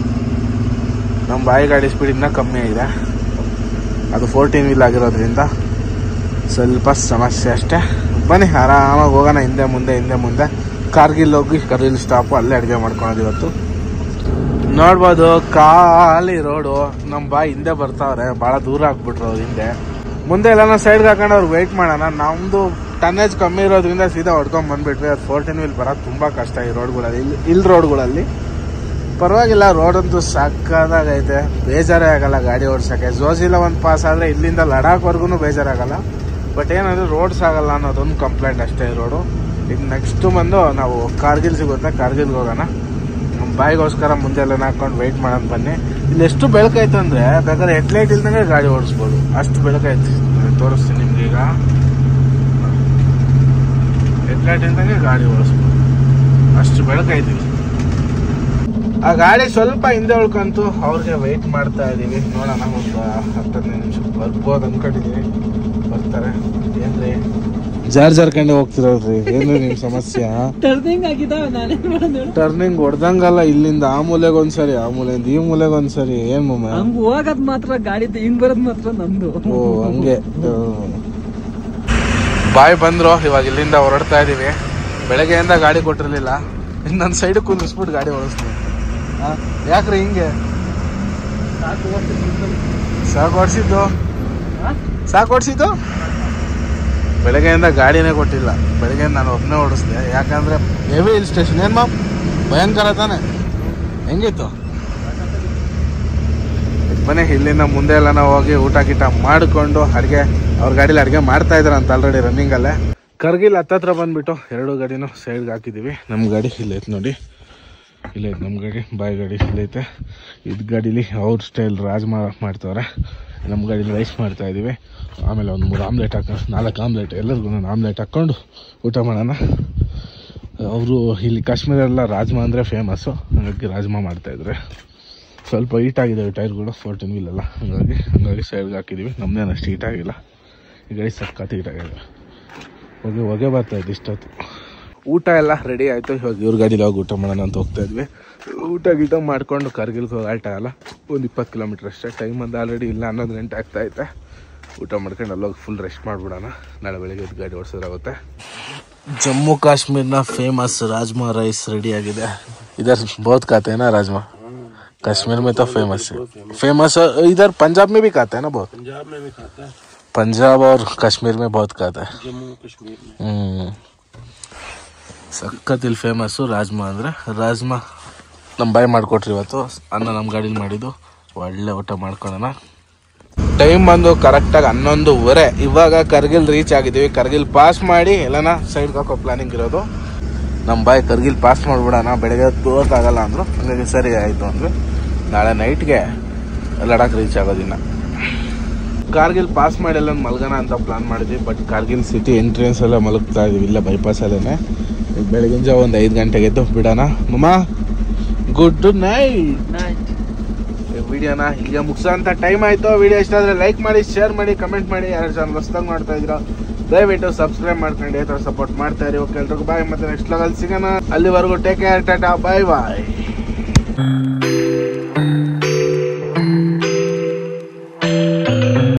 ನಮ್ಮ ಬಾಯಿ ಗಾಡಿ ಸ್ಪೀಡ್ ಇನ್ನೂ ಕಮ್ಮಿ ಇದೆ. ಅದು 14 ವೀಲ್ ಆಗಿರೋದ್ರಿಂದ ಸ್ವಲ್ಪ ಸಮಸ್ಯೆ ಅಷ್ಟೇ. ಬನ್ನಿ ಆರಾಮಾಗಿ ಹೋಗೋಣ, ಹಿಂದೆ ಮುಂದೆ. ಕಾರ್ಗಿಲ್ ಹೋಗಿ ಕಾರ್ಗಿಲ್ ಸ್ಟಾಪು, ಅಲ್ಲೇ ಅಡುಗೆ ಮಾಡ್ಕೊಳೋದು ಇವತ್ತು. ನೋಡ್ಬೋದು ಖಾಲಿ ರೋಡು. ನಮ್ಮ ಬಾಯಿ ಹಿಂದೆ ಬರ್ತಾವ್ರೆ, ಭಾಳ ದೂರ ಹಾಕ್ಬಿಟ್ರು ಹಿಂದೆ. ಮುಂದೆ ಎಲ್ಲ ಸೈಡ್ಗೆ ಹಾಕೊಂಡು ಅವ್ರು ವೆಯ್ಟ್ ಮಾಡೋಣ. ನಮ್ಮದು ಟನ್ನೇಜ್ ಕಮ್ಮಿ ಇರೋದ್ರಿಂದ ಸೀದಾ ಹೊಡ್ಕೊಂಡು ಬಂದ್ಬಿಟ್ವಿ. ಅದು 14 ವೀಲ್ ಬರೋದು ತುಂಬ ಕಷ್ಟ ಈ ರೋಡ್ಗಳಲ್ಲಿ, ಇಲ್ಲಿ ರೋಡ್ಗಳಲ್ಲಿ. ಪರವಾಗಿಲ್ಲ, ರೋಡಂತೂ ಸಕ್ಕದಾಗೈತೆ, ಬೇಜಾರೇ ಆಗಲ್ಲ ಗಾಡಿ ಓಡಿಸೋಕ್ಕೆ. ಜೋಜಿಲ್ಲ ಒಂದು ಪಾಸ್ ಆದರೆ ಇಲ್ಲಿಂದ ಲಡಾಖ್ವರೆಗೂ ಬೇಜಾರಾಗಲ್ಲ. ಬಟ್ ಏನಂದರೆ ರೋಡ್ಸ್ ಆಗಲ್ಲ ಅನ್ನೋದೊಂದು ಕಂಪ್ಲೇಂಟ್ ಅಷ್ಟೇ ಈ ರೋಡು. ಈಗ ನೆಕ್ಸ್ಟು ಬಂದು ನಾವು ಕಾರ್ಗಿಲ್ ಸಿಗುತ್ತೆ, ಕಾರ್ಗಿಲ್ಗೆ ಹೋಗೋಣ. ನಮ್ಮ ಬಾಯಿಗೋಸ್ಕರ ಮುಂದೆ ಎಲ್ಲ ಹಾಕೊಂಡು ವೆಯ್ಟ್ ಮಾಡೋಣ ಬನ್ನಿ. ಇಲ್ಲಿ ಎಷ್ಟು ಬೆಳಕೈತೆ ಅಂದರೆ ಬೇಕಾದ್ರೆ ಹೆಡ್ಲೈಟ್ ಇಲ್ದಂಗೆ ಗಾಡಿ ಓಡಿಸ್ಬೋದು, ಅಷ್ಟು ಬೆಳಕೈತೆ. ತೋರಿಸ್ತೀನಿ ನಿಮ್ಗೆ. ಈಗ ಹೆಡ್ಲೈಟ್ ಇಲ್ದಂಗೆ ಗಾಡಿ ಓಡಿಸ್ಬೋದು, ಅಷ್ಟು ಬೆಳಕೈತಿ. ಆ ಗಾಡಿ ಸ್ವಲ್ಪ ಹಿಂದೆ ಉಳ್ಕಂತು ಅವ್ರಿಗೆ ವೆಯ್ಟ್ ಮಾಡ್ತಾ ಇದೀವಿ. ನೋಡೋಣ, ಒಂದು 10-15 ನಿಮಿಷ ಬರ್ಬೋದು ಅನ್ಕೊಂಡಿದೀವಿ. ಬರ್ತಾರೆ. ಏನ್ರಿ ಜಾರ್ಕಂಡೆ ಹೋಗ್ತಿರೋದ್ರಿ? ಏನ್ರಿ ನಿಮ್ ಸಮಸ್ಯೆ? ಟರ್ನಿಂಗ್ ಹೊಡ್ದಂಗಲ್ಲ, ಇಲ್ಲಿಂದ ಆ ಮೂಲೆಗೆ ಒಂದ್ಸರಿ, ಆ ಮೂಲೆಯಿಂದ ಈ ಮೂಲೆಗೆ ಒಂದ್ಸರಿ. ಏನ್ ಮಮ್ಮ ಹೋಗದ್ ಮಾತ್ರ ಗಾಡಿ ಹಿಂಗ್ ಬರೋದ್ ಮಾತ್ರ ನಮ್ದು. ಓ ಹಂಗೆ. ಬಾಯ್ ಬಂದ್ರು, ಇವಾಗ ಇಲ್ಲಿಂದ ಹೊರಡ್ತಾ ಇದೀವಿ. ಬೆಳಗ್ಗೆಯಿಂದ ಗಾಡಿ ಕೊಟ್ಟಿರ್ಲಿಲ್ಲ, ಇನ್ನೊಂದ್ ಸೈಡ್ ಕುಂದಿಸ್ಬಿಟ್ಟು ಗಾಡಿ ಓಡಿಸ್ತೀವಿ. ಯಾಕ್ರಿ ಹಿಂಗೆ? ಸಾಕು ಓಡಿಸಿದ್ದು ಬೆಳಗ್ಗೆಯಿಂದ ಗಾಡಿನೇ ಕೊಟ್ಟಿಲ್ಲ. ಬೆಳಗ್ಗೆ ನಾನು ಒಬ್ಬನೇ ಓಡಿಸ್ದೆ, ಯಾಕಂದ್ರೆ ಹೆವಿ ಹಿಲ್ ಸ್ಟೇಷನ್. ಏನ್ ಮಾಪ್ ಭಯಂಕರ ತಾನೆ? ಹೆಂಗಿತ್ತು? ಮನೆ ಇಲ್ಲಿಂದ ಮುಂದೆ ಎಲ್ಲ ನಾವು ಹೋಗಿ ಊಟ ಗೀಟ ಮಾಡಿಕೊಂಡು ಅಡುಗೆ, ಅವ್ರ ಗಾಡೀಲಿ ಅಡುಗೆ ಮಾಡ್ತಾ ಇದ್ರಂತ ಆಲ್ರೆಡಿ ರನ್ನಿಂಗಲ್ಲೇ. ಕಾರ್ಗಿಲ್ ಹತ್ತತ್ರ ಬಂದ್ಬಿಟ್ಟು 2 ಗಾಡಿನೂ ಸೈಡ್ಗೆ ಹಾಕಿದ್ದೀವಿ. ನಮ್ಮ ಗಾಡಿ ಇಲ್ಲೈತೆ ನೋಡಿ, ಇಲ್ಲೈತೆ ನಮ್ಮ ಗಾಡಿ, ಬಾಯ್ ಗಾಡಿ ಇಲ್ಲೈತೆ. ಇದು ಗಾಡೀಲಿ ಅವ್ರ ಸ್ಟೈಲ್ ರಾಜ್ಮಾ ಮಾಡ್ತವ್ರೆ, ನಮ್ಮ ಗಾಡೀಲಿ ರೈಸ್ ಮಾಡ್ತಾ ಇದ್ದೀವಿ. ಆಮೇಲೆ ಒಂದು 3 ಆಮ್ಲೆಟ್ ಹಾಕಿ 4 ಆಮ್ಲೆಟ್, ಎಲ್ಲರಿಗೂ ಒಂದು ಆಮ್ಲೆಟ್ ಹಾಕ್ಕೊಂಡು ಊಟ ಮಾಡೋಣ. ಅವರು ಇಲ್ಲಿ ಕಾಶ್ಮೀರೆಲ್ಲ ರಾಜ್ಮಾ ಅಂದರೆ ಫೇಮಸ್ಸು, ಹಾಗಾಗಿ ರಾಜ್ಮಾ ಮಾಡ್ತಾಯಿದ್ರೆ. ಸ್ವಲ್ಪ ಹೀಟಾಗಿದ್ದಾವೆ ಟೈರ್ಗಳು, 14 ವೀಲೆಲ್ಲ, ಹಂಗಾಗಿ ಸೈಡ್ಗೆ ಹಾಕಿದ್ದೀವಿ. ನಮ್ಮದೇನು ಅಷ್ಟು ಹೀಟಾಗಿಲ್ಲ, ಈ ಗಾಡಿ ಸಖತ್ ಹೀಟಾಗಿದೆ. ಹೊಗೆ ಬರ್ತಾಯಿದ್ದು ಇಷ್ಟೊತ್ತು. ಊಟ ಎಲ್ಲ ರೆಡಿ ಆಯಿತು. ಇವಾಗ ಇವ್ರ ಗಾಡೀಲಿ ಹೋಗಿ ಊಟ ಮಾಡೋಣ ಅಂತ ಹೋಗ್ತಾ ಇದ್ವಿ. ಊಟ ಗೀಟ ಮಾಡ್ಕೊಂಡು ಕಾರ್ಗಿಲ್ಗೆ ಹೋಗಿ ಆಲ್ಟ್ ಆಗಲ್ಲ, ಒಂದು 20 ಕಿಲೋಮೀಟ್ರ್ ಅಷ್ಟೇ. ಟೈಮ್ ಒಂದು ಆಲ್ರೆಡಿ ಇಲ್ಲ 11 ಗಂಟೆ ಆಗ್ತಾಯಿದೆ. ಊಟ ಮಾಡ್ಕೊಂಡು ಅಲ್ಲೋಗಿ ಫುಲ್ ರೆಸ್ಟ್ ಮಾಡಿಬಿಡೋಣ, ನಾಳೆ ಬೆಳಗ್ಗೆ ಗಾಡಿ ಓಡಿಸೋದಾಗುತ್ತೆ. ಜಮ್ಮು ಕಾಶ್ಮೀರ್ನ ಫೇಮಸ್ ರಾಜ್ಮಾ ರೈಸ್ ರೆಡಿ ಆಗಿದೆ. ಇದರ್ बहुत खाते हैं ना राजमा, कश्मीर में तो फेमस इधर पंजाब में भी खाते हैं ना बहुत. पंजाब में भी खाता है, पंजाब और कश्मीर में बहुत खाता है. जम्मू कश्मीर में ಸಖತ್ ಇಲ್ಲಿ ಫೇಮಸ್ಸು ರಾಜ್ಮಾ ಅಂದರೆ. ರಾಜ್ಮಾ ನಮ್ಮ ಬಾಯಿ ಮಾಡಿಕೊಟ್ರಿ ಇವತ್ತು. ಅನ್ನ ನಮ್ಮ ಗಾಡೀಲಿ ಮಾಡಿದ್ದು. ಒಳ್ಳೆ ಊಟ ಮಾಡ್ಕೊಳ್ಳೋಣ. ಟೈಮ್ ಬಂದು ಕರೆಕ್ಟಾಗಿ 11:15. ಇವಾಗ ಕಾರ್ಗಿಲ್ ರೀಚ್ ಆಗಿದ್ದೀವಿ. ಕಾರ್ಗಿಲ್ ಪಾಸ್ ಮಾಡಿ ಎಲ್ಲನ ಸೈಡ್ಗೆ ಹಾಕೋ ಪ್ಲಾನಿಂಗ್ ಇರೋದು. ನಮ್ಮ ಬಾಯಿ ಕಾರ್ಗಿಲ್ ಪಾಸ್ ಮಾಡಿಬಿಡೋಣ, ಬೆಳಗ್ಗೆ ಹೋಗೋಕ್ಕಾಗಲ್ಲ ಅಂದರು. ಹಾಗಾಗಿ ಸರಿ ಆಯಿತು ಅಂದರೆ ನಾಳೆ ನೈಟ್ಗೆ ಲಡಾಖ್ ರೀಚ್ ಆಗೋದಿನ್ನ. ಕಾರ್ಗಿಲ್ ಪಾಸ್ ಮಾಡಿ ಎಲ್ಲ ಮಲ್ಗೋಣ ಅಂತ ಪ್ಲಾನ್ ಮಾಡಿದ್ವಿ. ಬಟ್ ಕಾರ್ಗಿಲ್ ಸಿಟಿ ಎಂಟ್ರೆನ್ಸ್ ಎಲ್ಲ ಮಲಗ್ತಾ ಇದೀವಿ, ಇಲ್ಲ ಬೈಪಾಸಲ್ಲೇ. ಬೆಳಗಿನ ಜಾವ ಒಂದು 5 ಗಂಟೆಗೆ ಎದ್ದು ಬಿಡೋಣ. ಮಮ್ಮ ಗುಡ್ ನೈಟ್. ವಿಡಿಯೋನ ಈಗ ಮುಗಿಸೋಂಥ ಟೈಮ್ ಆಯಿತು. ವಿಡಿಯೋ ಇಷ್ಟ ಆದರೆ ಲೈಕ್ ಮಾಡಿ, ಶೇರ್ ಮಾಡಿ, ಕಮೆಂಟ್ ಮಾಡಿ. ಯಾರು ಚಾನಲ್ ಹೊಸ್ದಾಗಿ ಮಾಡ್ತಾ ಇದ್ದೀರಾ ದಯವಿಟ್ಟು ಸಬ್ಸ್ಕ್ರೈಬ್ ಮಾಡ್ಕೊಂಡು ಈ ಥರ ಸಪೋರ್ಟ್ ಮಾಡ್ತಾ ಇರಿ. ಓಕೆ ಎಲ್ರಿಗೂ ಬಾಯ್, ಮತ್ತೆ ನೆಕ್ಸ್ಟ್ ವ್ಲಾಗಲ್ಲಿ ಸಿಗೋಣ. ಅಲ್ಲಿವರೆಗೂ ಟೇಕ್ ಕೇರ್, ಟಾಟಾ, ಬಾಯ್ ಬಾಯ್.